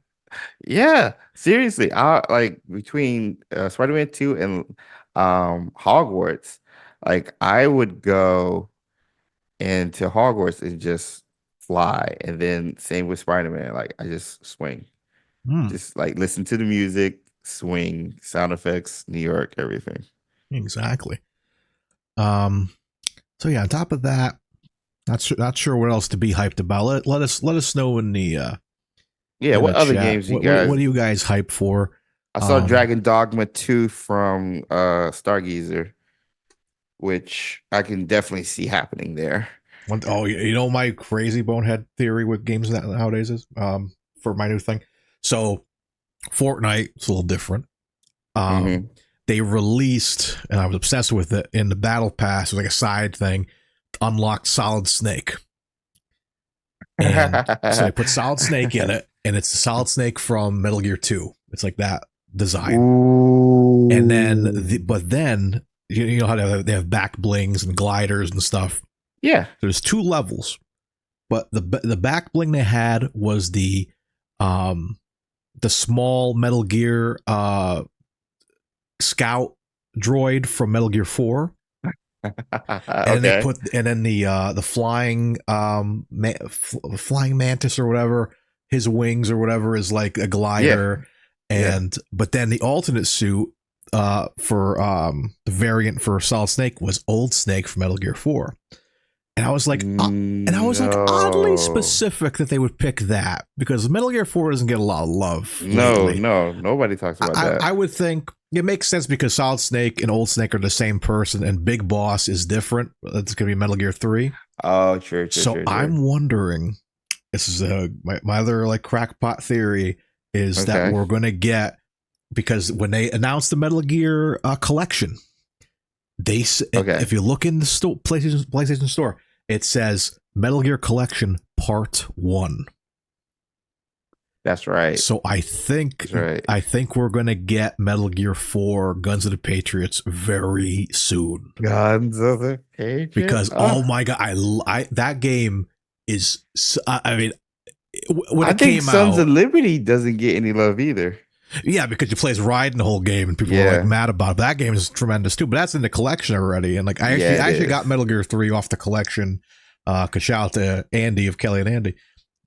Yeah, seriously. I like between Spider-Man 2 and Hogwarts, like I would go into Hogwarts and just fly, and then same with Spider-Man. Like I just swing, just like listen to the music, swing, sound effects, New York, everything. Exactly. So yeah, on top of that, not sure what else to be hyped about. Let us know in the what other chat. games you guys? What are you guys hyped for? I saw Dragon Dogma 2 from Stargazer, which I can definitely see happening there. Oh, you know my crazy bonehead theory with games nowadays is for my new thing. So Fortnite, it's a little different. They released, and I was obsessed with it, in the Battle Pass, it was like a side thing, unlocked Solid Snake. And so they put Solid Snake in it, and it's the Solid Snake from Metal Gear 2. It's like that design. Ooh. And then you know how they have back blings and gliders and stuff. Yeah. There's 2 levels, but the back bling they had was the small Metal Gear scout droid from Metal Gear 4. And they put, and then the flying flying mantis or whatever, his wings or whatever is like a glider. But then the alternate suit for the variant for Solid Snake was Old Snake from Metal Gear 4. And I was like, like oddly specific that they would pick that, because Metal Gear 4 doesn't get a lot of love. No, nobody talks about that. I would think it makes sense because Solid Snake and Old Snake are the same person, and Big Boss is different. That's going to be Metal Gear 3. Oh, true. So I'm wondering, this is my other like crackpot theory is that we're going to get, because when they announced the Metal Gear collection, if you look in the PlayStation Store, it says Metal Gear Collection Part 1. That's right. So I think we're going to get Metal Gear 4 Guns of the Patriots very soon. Guns of the Patriots? Because oh my God, I that game is, I mean, when it came Sons out, of Liberty doesn't get any love either. Yeah, because you play as Raiden the whole game, and people are like mad about it. But that game is tremendous too. But that's in the collection already, and like I actually got Metal Gear 3 off the collection. Cause shout out to Andy of Kelly and Andy.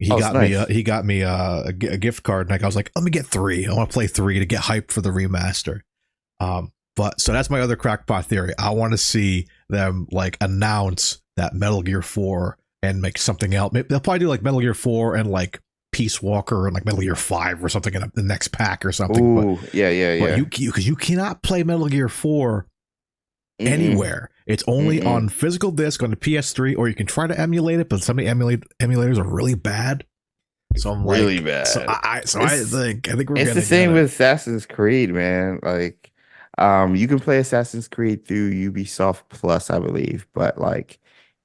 He got me a gift card, and like I was like, let me get 3. I want to play 3 to get hyped for the remaster. But so that's my other crackpot theory. I want to see them like announce that Metal Gear 4 and make something else. Maybe they'll probably do like Metal Gear 4 and like Peace Walker and like Metal Gear 5 or something in the next pack or something. Ooh, yeah. But you cannot play Metal Gear 4 anywhere. It's only Mm-mm. on physical disc on the PS3, or you can try to emulate it, but some of the emulators are really bad. So I'm Really like, bad. I think we're It's gonna the same get with it. Assassin's Creed, man. Like, you can play Assassin's Creed through Ubisoft Plus, I believe, but like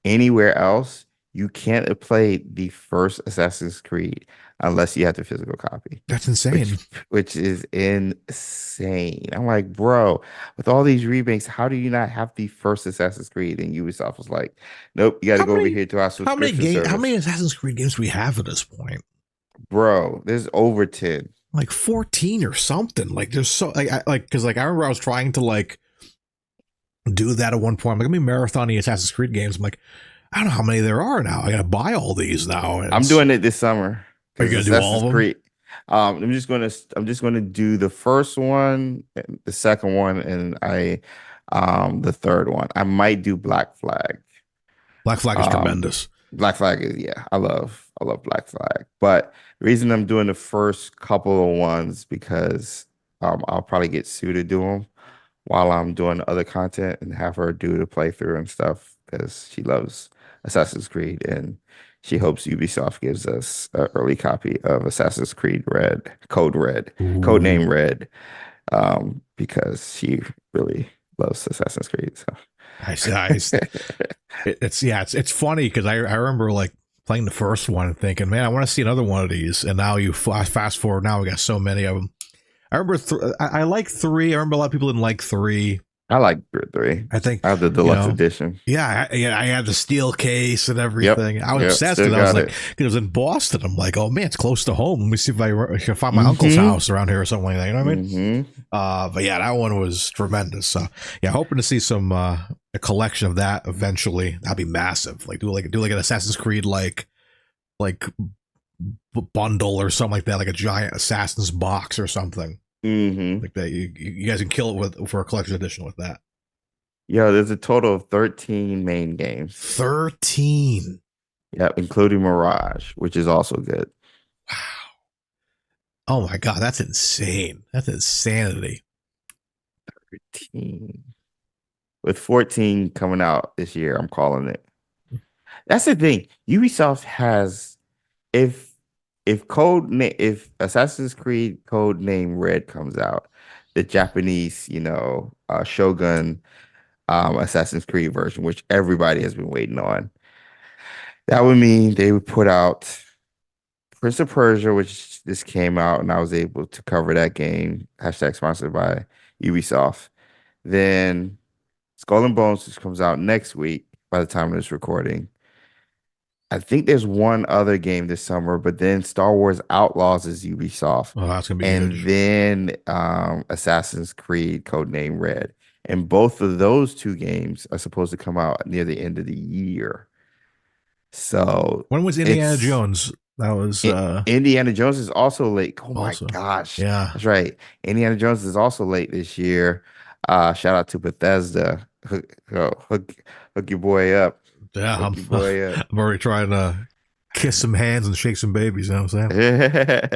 anywhere else, you can't play the first Assassin's Creed unless you have the physical copy, That's which insane. which is insane. I'm like, bro, with all these remakes, how do you not have the first Assassin's Creed? And Ubisoft was like, nope, you got to How go over many here to our subscription how many service, Assassin's Creed games do we have at this point? bro. There's over 10. Like 14 or something. Like there's so because I remember I was trying to like do that at one point. I'm like, let me marathon the Assassin's Creed games. I'm like, I don't know how many there are now. I gotta buy all these now. I'm doing it this summer Are you because gonna do all of them? Creed. I'm just gonna do the first one, the second one, and the third one. I might do Black Flag. Black Flag is Um, tremendous. Black Flag is, yeah, I love Black Flag. But the reason I'm doing the first couple of ones because I'll probably get Sue to do them while I'm doing other content and have her do the playthrough and stuff because she loves Assassin's Creed and she hopes Ubisoft gives us an early copy of Assassin's Creed Red, Ooh. codename Red, because she really loves Assassin's Creed. So. It's funny because I remember like playing the first one and thinking, man, I want to see another one of these. And now you fast forward, now we got so many of them. I remember I like 3. I remember a lot of people didn't like 3. I like 3. I think I have the deluxe edition. Yeah, I had the steel case and Yep. everything. I was obsessed Still because I was got like, it. because it was in Boston. I'm like, oh man, it's close to home. Let me see if I can find my uncle's house around here or something like that. You know what I mean? But yeah, that one was tremendous. So yeah, hoping to see some a collection of that eventually. That'd be massive. Like do like an Assassin's Creed like bundle or something like that, like a giant Assassin's box or something like that. You guys can kill it for a collection edition with that. Yeah, there's a total of 13 main games. 13. Yeah, including Mirage, which is also good. Wow. Oh my god, that's insane. That's insanity. 13. With 14 coming out this year, I'm calling it. That's the thing. Ubisoft has if if Assassin's Creed Code Name Red comes out, the Japanese, Shogun Assassin's Creed version, which everybody has been waiting on. That would mean they would put out Prince of Persia, which this came out, and I was able to cover that game. Hashtag sponsored by Ubisoft. Then Skull and Bones, which comes out next week by the time of this recording. I think there's one other game this summer, but then Star Wars Outlaws is Ubisoft. Oh, that's gonna be And huge. then Assassin's Creed Codename Red. And both of those 2 games are supposed to come out near the end of the year. So When was Indiana Jones? That was Indiana Jones is also late. Oh my also. gosh. Yeah. That's right. Indiana Jones is also late this year. Shout out to Bethesda. Hook your boy up. Yeah, Hook your boy up. I'm already trying to kiss some hands and shake some babies, you know what I'm saying?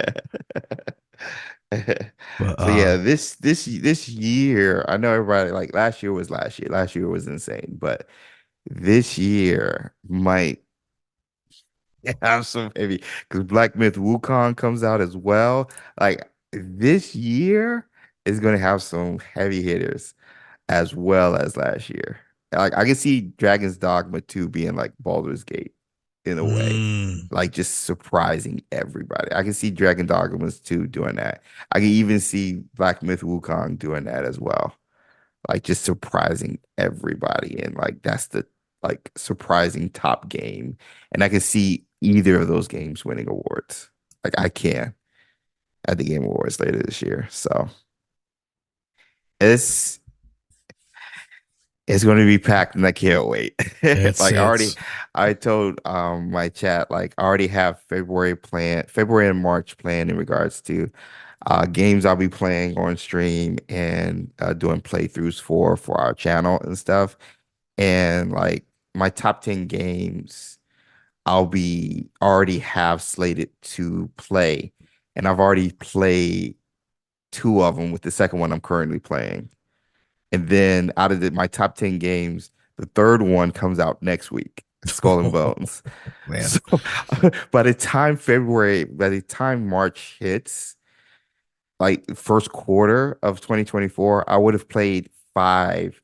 But, So yeah, this year, I know everybody like last year was last year. Last year was insane, but this year might have some heavy because Black Myth Wukong comes out as well. Like this year is going to have some heavy hitters as well as last year. Like I can see Dragon's Dogma 2 being like Baldur's Gate in a way, like just surprising everybody. I can see Dragon Dogma 2 doing that. I can even see Black Myth Wukong doing that as well. Like just surprising everybody. And like that's the like surprising top game. And I can see either of those games winning awards. Like I can at the Game Awards later this year. So it's going to be packed and I can't wait. I told my chat, like I already have February and March planned in regards to games I'll be playing on stream and doing playthroughs for our channel and stuff. And like my top 10 games I'll be already have slated to play. And I've already played 2 of them with the second one I'm currently playing. And then out of my top 10 games, the third one comes out next week, Skull and Bones. Man. So by the time March hits, like first quarter of 2024, I would have played 5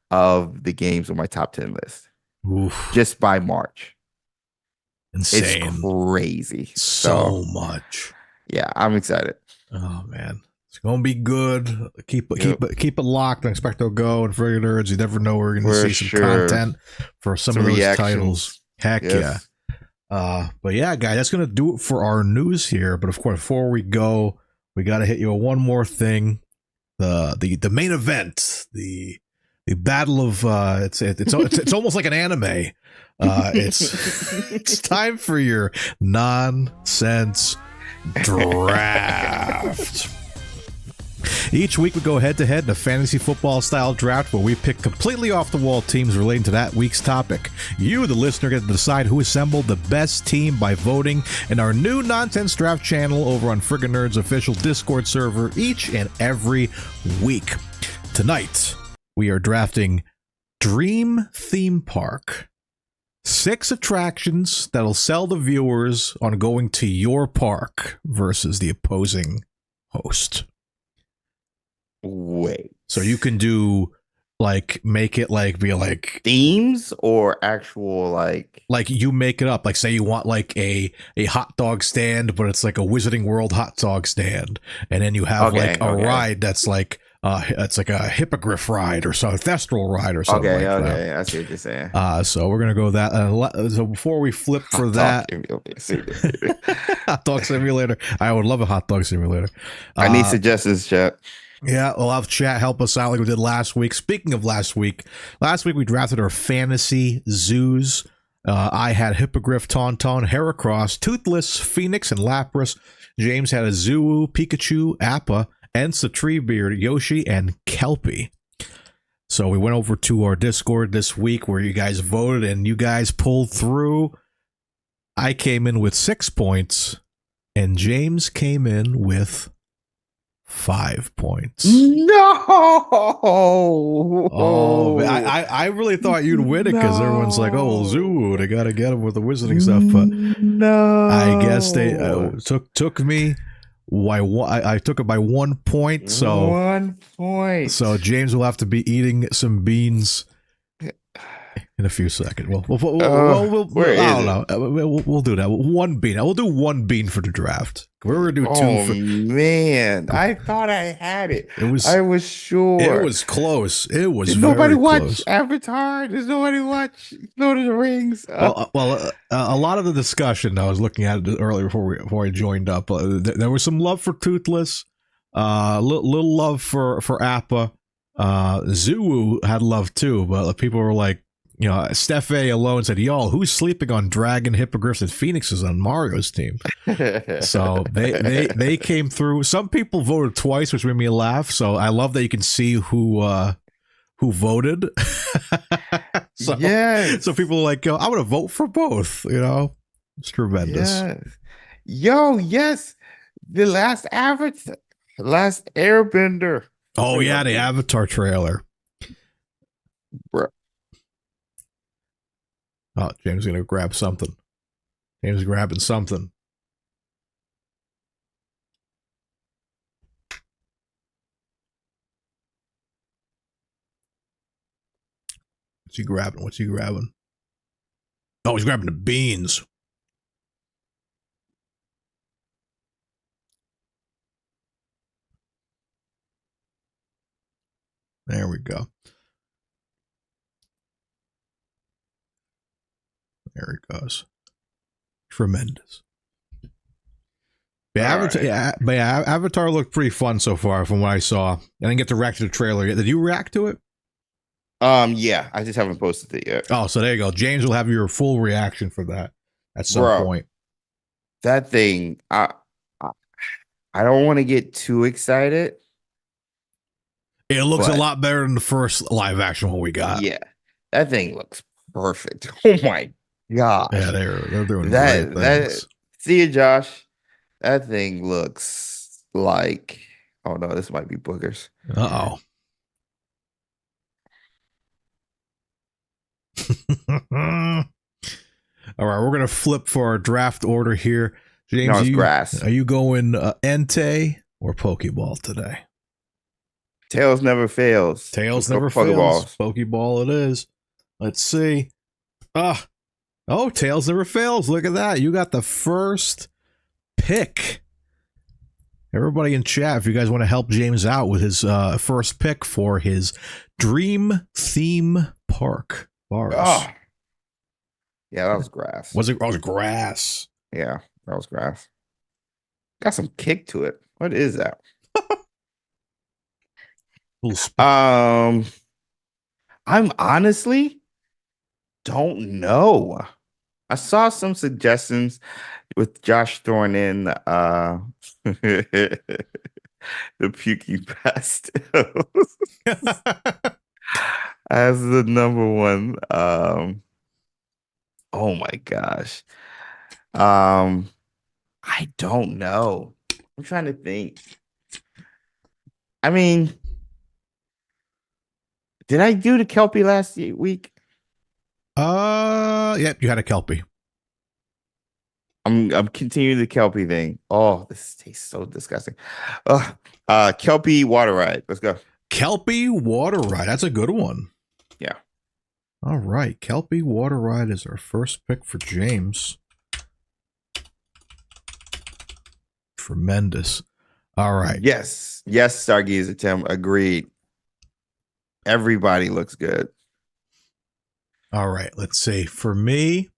of the games on my top 10 list. Oof. Just by March. Insane. It's crazy. So much. Yeah, I'm excited. Oh man, it's gonna be good. Keep it locked. Expecto Go and Friggin Nerds. You never know, we're gonna see some content for some of those reactions. titles. Heck Yes. yeah. But yeah, guys, that's gonna do it for our news here. But of course, before we go, we gotta hit you with one more thing. The main event, the battle of it's almost like an anime. It's time for your nonsense draft. Each week we go head to head in a fantasy football style draft where we pick completely off the wall teams relating to that week's topic. You, the listener, get to decide who assembled the best team by voting in our new nonsense draft channel over on Friggin Nerds official Discord server each and every week. Tonight we are drafting Dream Theme Park. 6 attractions that'll sell the viewers on going to your park versus the opposing host. Wait. So you can do make it be themes or actual like you make it up. Like say you want like a hot dog stand, but it's like a Wizarding World hot dog stand, and then you have a ride that's like it's like a hippogriff ride or some thestral ride or something. Okay, that. I see what you're saying. So we're gonna go that. So before we flip for that, hot dog simulator. I would love a hot dog simulator. I need suggestions, chat. Yeah, we'll have chat help us out like we did last week. Speaking of last week we drafted our fantasy zoos. I had Hippogriff, Tauntaun, Heracross, Toothless, Phoenix, and Lapras. James had a Zoo, Pikachu, Appa, Ensa, Treebeard, Yoshi, and Kelpie. So we went over to our Discord this week where you guys voted and you guys pulled through. I came in with 6 points and James came in with 5 points. No. Oh, I really thought you'd win it because everyone's like, "Oh, well, Zoo, they gotta get him with the wizarding stuff." But no, I guess they took me. Why? I took it by 1 point. So 1 point. So James will have to be eating some beans in a few seconds. We'll I don't know. We'll do that. 1 bean. We'll do 1 bean for the draft. We're gonna do 2. Oh man, I thought I had it. I was sure. It was close. It was. Did nobody watch Avatar? Does nobody watch Lord of the Rings? Well, a lot of the discussion I was looking at it earlier before I joined up. There was some love for Toothless, little love for Appa. Zuu had love too, but people were like, you know, Steph A alone said, "Y'all, who's sleeping on Dragon, Hippogriffs, and Phoenixes on Mario's team?" So they came through. Some people voted twice, which made me laugh. So I love that you can see who voted. So people are like, "Yo, I'm gonna vote for both." You know, it's tremendous. Yes. The last Airbender. Oh yeah, the Avatar trailer, bro. Oh, James is going to grab something. James is grabbing something. What's he grabbing? Oh, he's grabbing the beans. There we go. There it goes. Tremendous. Avatar looked pretty fun so far from what I saw. I didn't get to react to the trailer yet. Did you react to it? Yeah, I just haven't posted it yet. Oh, so there you go. James will have your full reaction for that at some point. That thing, I don't want to get too excited. It looks a lot better than the first live action one we got. Yeah, that thing looks perfect. Oh my gosh. Yeah, they're doing great things. See you, Josh. That thing looks like, oh no, this might be boogers. Uh-oh. All right, we're gonna flip for our draft order here. James, No, it's grass. Are you going Entei or Pokeball today? Tails never fails. Tails Let's go never fails. Pokeballs. Pokeball it is. Let's see. Oh, Tails never fails. Look at that. You got the first pick. Everybody in chat, if you guys want to help James out with his first pick for his Dream Theme Park bars. Oh. Yeah, that was grass. Was it? Oh, it was grass. Yeah, that was grass. Got some kick to it. What is that? I'm honestly don't know. I saw some suggestions with Josh throwing in the puking pastels as the number one. Oh my gosh. I don't know. I'm trying to think. I mean, did I do the Kelpie last week? Yep, you had a Kelpie. I'm continuing the Kelpie thing. Oh, this tastes so disgusting. Kelpie water ride. Let's go. Kelpie water ride. That's a good one. Yeah. All right, Kelpie water ride is our first pick for James. Tremendous. All right. Yes, Stargazer Tim. Agreed. Everybody looks good. All right, let's see. For me,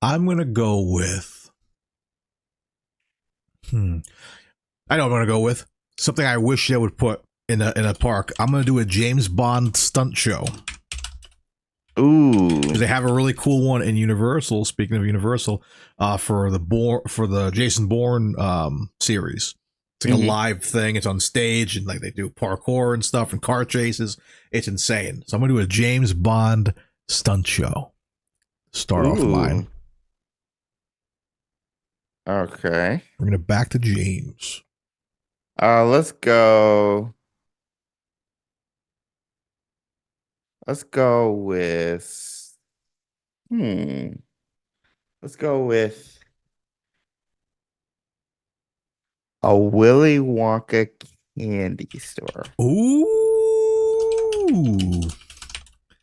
I'm gonna go with. I know I'm gonna go with something I wish they would put in a park. I'm gonna do a James Bond stunt show. Ooh, they have a really cool one in Universal. Speaking of Universal, for the Jason Bourne series. It's like a live thing. It's on stage and like they do parkour and stuff and car chases. It's insane. So I'm gonna do a James Bond stunt show. Start off mine. Okay. We're gonna back to James. Let's go. Let's go with. Let's go with a Willy Wonka candy store. Ooh.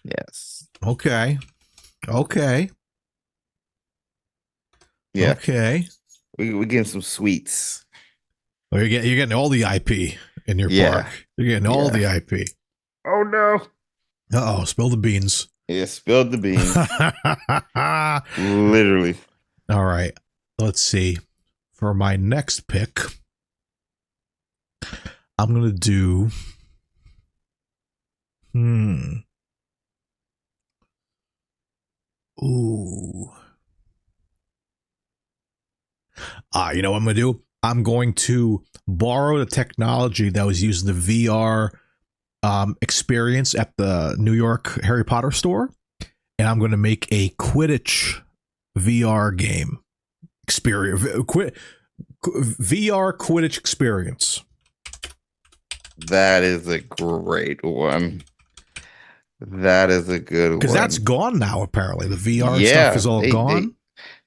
Yes. Okay. Yeah. Okay. We're getting some sweets. Oh, you're getting all the IP in your park. You're getting all the IP. Oh no. Uh-oh, spill the beans. Yeah, spilled the beans. Literally. All right. Let's see. For my next pick, I'm going to do Ooh. You know what I'm going to do? I'm going to borrow the technology that was used in the VR experience at the New York Harry Potter store, and I'm going to make a Quidditch VR game experience. VR Quidditch experience. That is a great one. That is a good one. Because that's gone now, apparently. The VR stuff is all gone.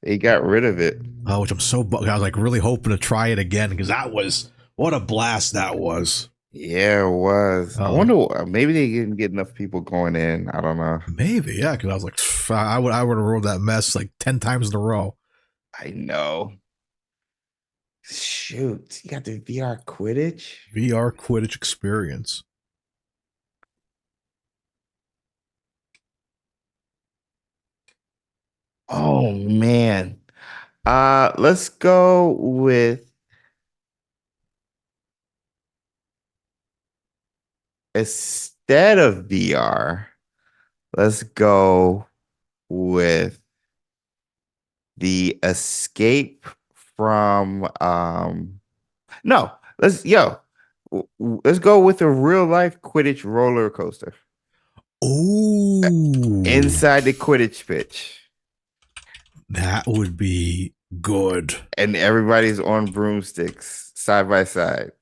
They got rid of it. Oh, which I'm so I was like really hoping to try it again because that was what a blast that was. Yeah, it was. I wonder, maybe they didn't get enough people going in. I don't know. Maybe, yeah, because I was like, I would have rolled that mess like 10 times in a row. I know. Shoot, you got the VR Quidditch? VR Quidditch experience. Oh man. Let's go with instead of VR, let's go with the escape from let's go with a real life Quidditch roller coaster. Ooh. Inside the Quidditch pitch. That would be good. And everybody's on broomsticks side by side.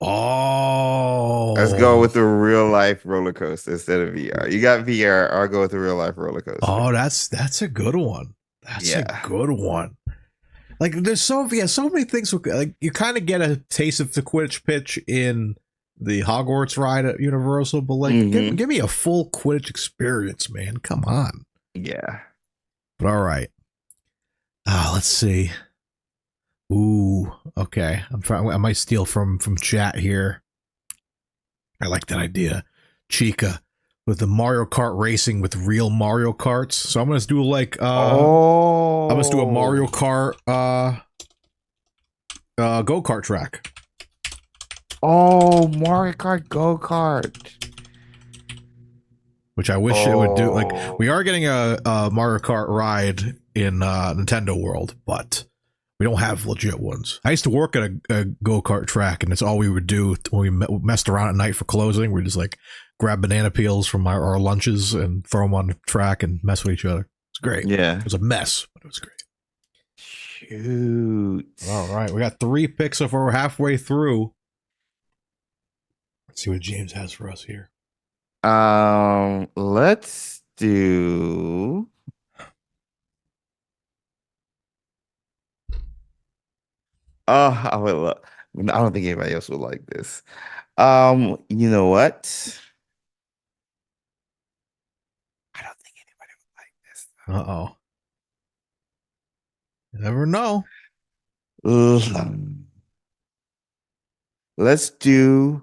Oh, Let's go with the real life roller coaster instead of VR. You got VR, I'll go with the real life roller coaster. Oh, that's a good one. That's a good one. Like there's so many things. Like you kind of get a taste of the Quidditch pitch in the Hogwarts ride at Universal, but like give me a full Quidditch experience, man. Come on. Yeah. But all right. Let's see. Ooh, okay. I might steal from chat here. I like that idea. Chica with the Mario Kart racing with real Mario Karts. So I'm gonna do like I'm gonna do a Mario Kart go-kart track. Oh, Mario Kart go-kart. Which I wish it would do. Like we are getting a Mario Kart ride in Nintendo World, but we don't have legit ones. I used to work at a go-kart track, and that's all we would do when we messed around at night for closing. We'd just like grab banana peels from our lunches and throw them on the track and mess with each other. It's great. Yeah. It was a mess, but it was great. Shoot. All right. We got 3 picks so far. We're halfway through. Let's see what James has for us here. Let's do I would love, I don't think anybody else would like this. You know what? I don't think anybody would like this. Uh-oh. You never know. Let's do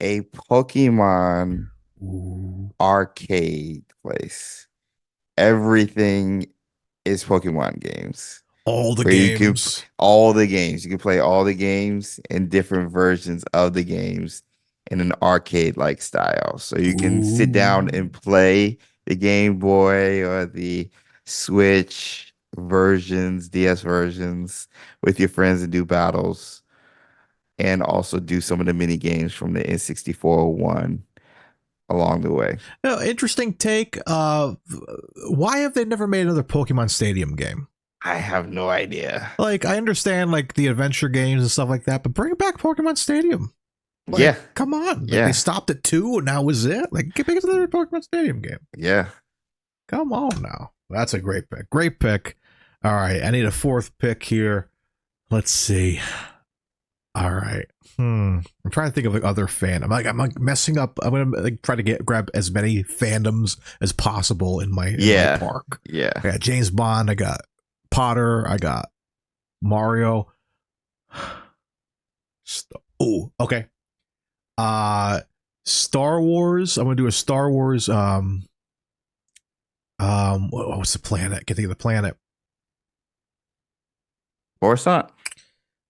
a Pokemon arcade place. Everything is Pokemon games. All the Where games. all the games. You can play all the games in different versions of the games in an arcade-like style. So you can sit down and play the Game Boy or the Switch versions, DS versions with your friends and do battles. And also do some of the mini games from the N64 one along the way. No, interesting take. Why have they never made another Pokemon Stadium game? I have no idea. Like, I understand like the adventure games and stuff like that, but bring back Pokemon Stadium. Like, yeah. Come on. Like, yeah. They stopped at 2 and now was it? Like, make another Pokemon Stadium game. Yeah. Come on now. That's a great pick. Great pick. All right. I need a 4th pick here. Let's see. All right. I'm trying to think of like other I'm like messing up. I'm gonna like try to grab as many fandoms as possible in my park. Yeah. I got James Bond. I got Potter. I got Mario. Oh, okay. Star Wars. I'm gonna do a Star Wars. What's the planet? I can't think of the planet. Coruscant.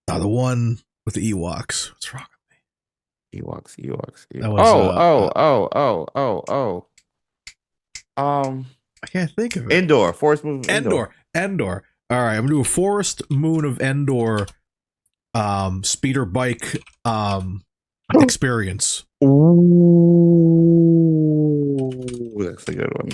The one with the Ewoks. What's wrong with me? Ewoks. That was, I can't think of it. Endor. Forest Moon. Endor. All right, I'm gonna do a Forest Moon of Endor speeder bike experience. Ooh, that's a good one.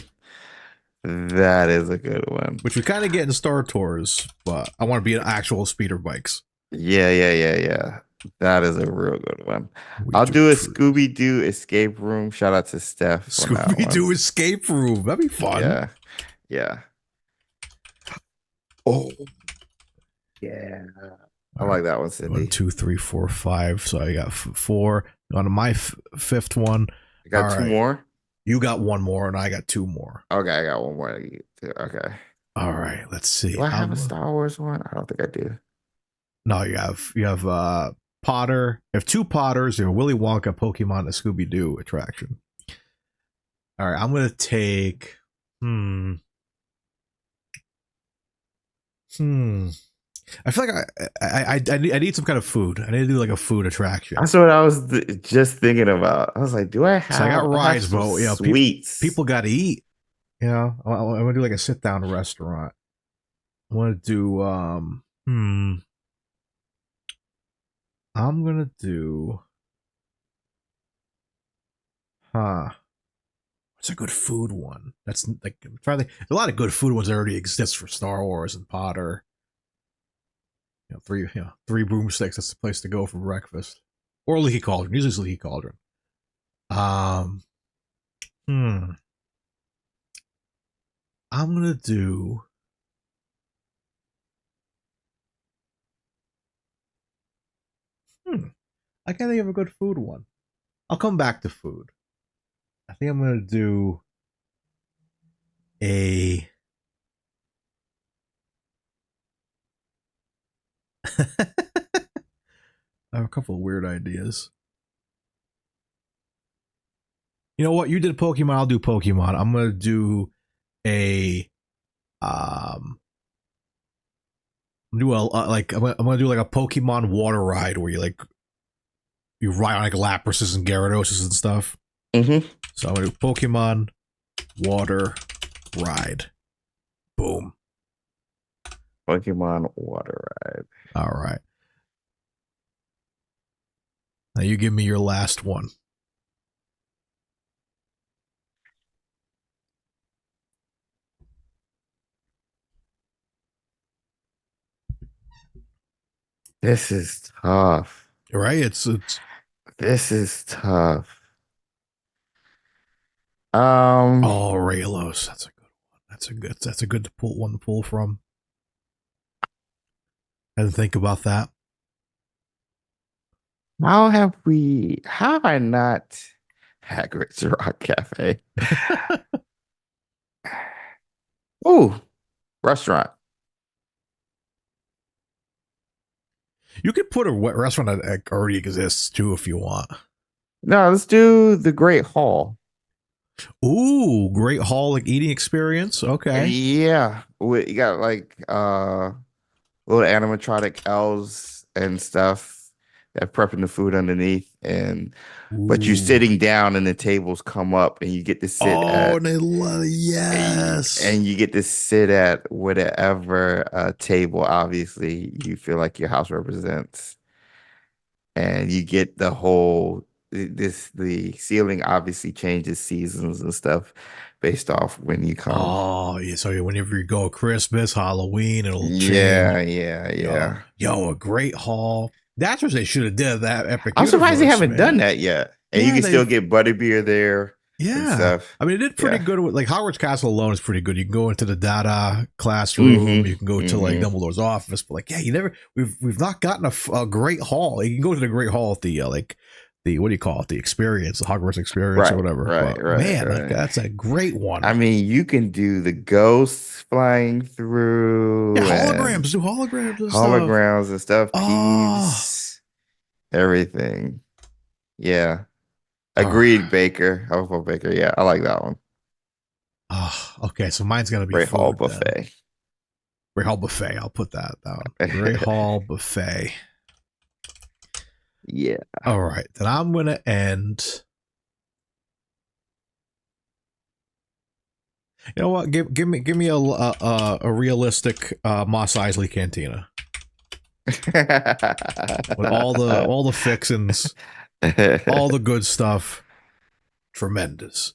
That is a good one. Which we kind of get in Star Tours, but I want to be in actual speeder bikes. Yeah. That is a real good one. I'll do a Scooby-Doo escape room. Shout out to Steph. Scooby-Doo escape room. That'd be fun. Yeah. Oh, yeah. I like that one, Cindy. 1, 2, 3, 4, 5. So I got 4 on to my 5th one. I got 2 more. You got 1 more, and I got 2 more. Okay, I got 1 more. Okay. All right. Let's see. Do I have a Star Wars one? I don't think I do. No, you have Potter. You have 2 Potters. You have Willy Wonka, Pokemon, a Scooby-Doo attraction. All right, I'm gonna take. I feel like I need some kind of food. I need to do like a food attraction. That's what I was just thinking about. I was like, do I have? So I got rides, but sweets. People got to eat. You know, I'm gonna do like a sit down restaurant. I want to do. I'm gonna do. What's a good food one? That's like I'm trying to think. A lot of good food ones that already exist for Star Wars and Potter. three broomsticks. That's the place to go for breakfast. Or leaky cauldron. Usually it's leaky cauldron. I'm gonna do. I can't think of a good food one. I'll come back to food. I think I'm gonna do a. I have a couple of weird ideas. You know what? You did Pokemon. I'll do Pokemon. I'm gonna do a. I'm gonna do like a Pokemon water ride where you ride on like Laprases and Gyarados and stuff. Mm-hmm. So I'm gonna do Pokemon water ride. Boom. Pokemon water ride. All right. Now you give me your last one. This is tough. Right? This is tough. Oh, Raylos. That's a good one. That's a good one to pull from. I didn't think about that. How have I not Hagrid's Rock Cafe? Ooh, restaurant. You could put a restaurant that already exists too if you want. No, let's do the Great Hall. Ooh, Great Hall eating experience. Okay. Yeah, you got like little animatronic elves and stuff that prepping the food underneath, but you're sitting down and the tables come up and you get to sit yes, and you get to sit at whatever table obviously you feel like your house represents, and you get the whole the ceiling obviously changes seasons and stuff based off when you come. Oh yeah, so whenever you go Christmas, Halloween, it'll change. Yeah. Yo, a Great Hall. That's what they should have did. That epic. I'm surprised they haven't done that yet. And you can still get butterbeer there. Yeah. Stuff. I mean, it did pretty good with like Hogwarts Castle alone is pretty good. You can go into the Dada classroom, you can go to like Dumbledore's office, but like, yeah, we've not gotten a Great Hall. You can go to the Great Hall at the what do you call it? The experience, the Hogwarts experience or whatever. Right. That's a great one. I mean, you can do the ghosts flying through. Yeah, holograms. Do holograms and stuff. Peeves, everything. Yeah. Agreed, Baker. Helpful Baker. Yeah, I like that one. Oh, okay. So mine's going to be Great Hall Buffet. Then. Great Hall Buffet. I'll put that down. Great Hall Buffet. Yeah. All right. Then I'm going to end. You know what? Give me a realistic Mos Eisley Cantina with all the fixins, all the good stuff. Tremendous.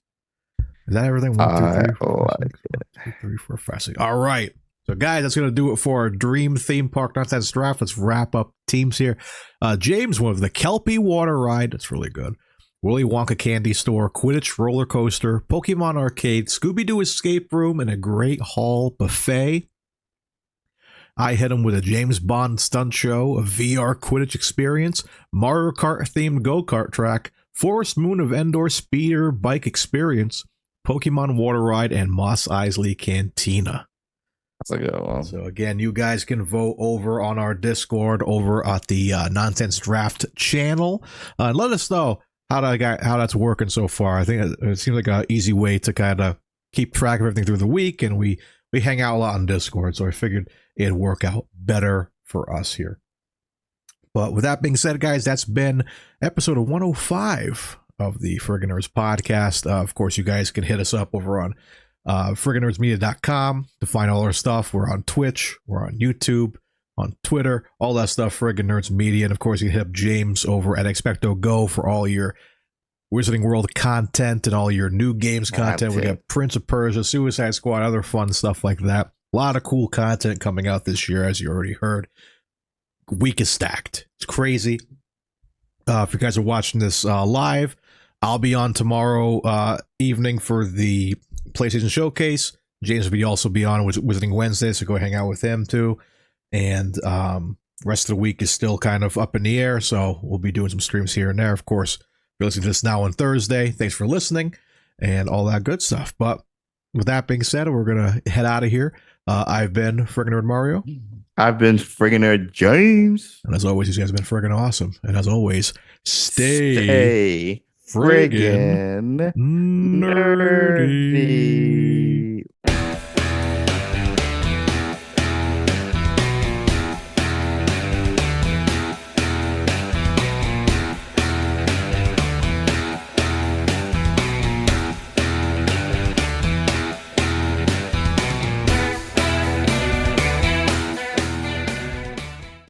Is that everything? 1, 2, 3, 4, 5, 6, 1, 2, 3, 4, 5, 6. All right. So, guys, that's going to do it for our Dream Theme Park Nonsense Draft. Let's wrap up teams here. James went with the Kelpie Water Ride. That's really good. Willy Wonka Candy Store, Quidditch Roller Coaster, Pokemon Arcade, Scooby-Doo Escape Room, and a Great Hall Buffet. I hit him with a James Bond Stunt Show, a VR Quidditch Experience, Mario Kart-themed go-kart track, Forest Moon of Endor Speeder Bike Experience, Pokemon Water Ride, and Mos Eisley Cantina. That's a good one. So again, you guys can vote over on our Discord over at the Nonsense Draft channel. Let us know how that's working so far. I think it seems like an easy way to kind of keep track of everything through the week, and we hang out a lot on Discord, so I figured it'd work out better for us here. But with that being said, guys, that's been episode 105 of the Friggin Nerds Podcast. Of course, you guys can hit us up over on frigginnerdsmedia.com to find all our stuff. We're on Twitch, we're on YouTube, on Twitter, all that stuff, Friggin Nerds Media. And of course, you can hit up James over at Expecto Go for all your Wizarding World content and all your new games content. We got Prince of Persia, Suicide Squad, other fun stuff like that. A lot of cool content coming out this year, as you already heard. week is stacked. It's crazy. If you guys are watching this live, I'll be on tomorrow evening for the PlayStation Showcase. James will also be on Wizarding Wednesday, so go hang out with him too. And rest of the week is still kind of up in the air, so we'll be doing some streams here and there. Of course, if you're listening to this now on Thursday, thanks for listening and all that good stuff. But with that being said, we're going to head out of here. I've been Friggin Nerd Mario. I've been Friggin Nerd James. And as always, these guys have been friggin' awesome. And as always, stay friggin' nerdy.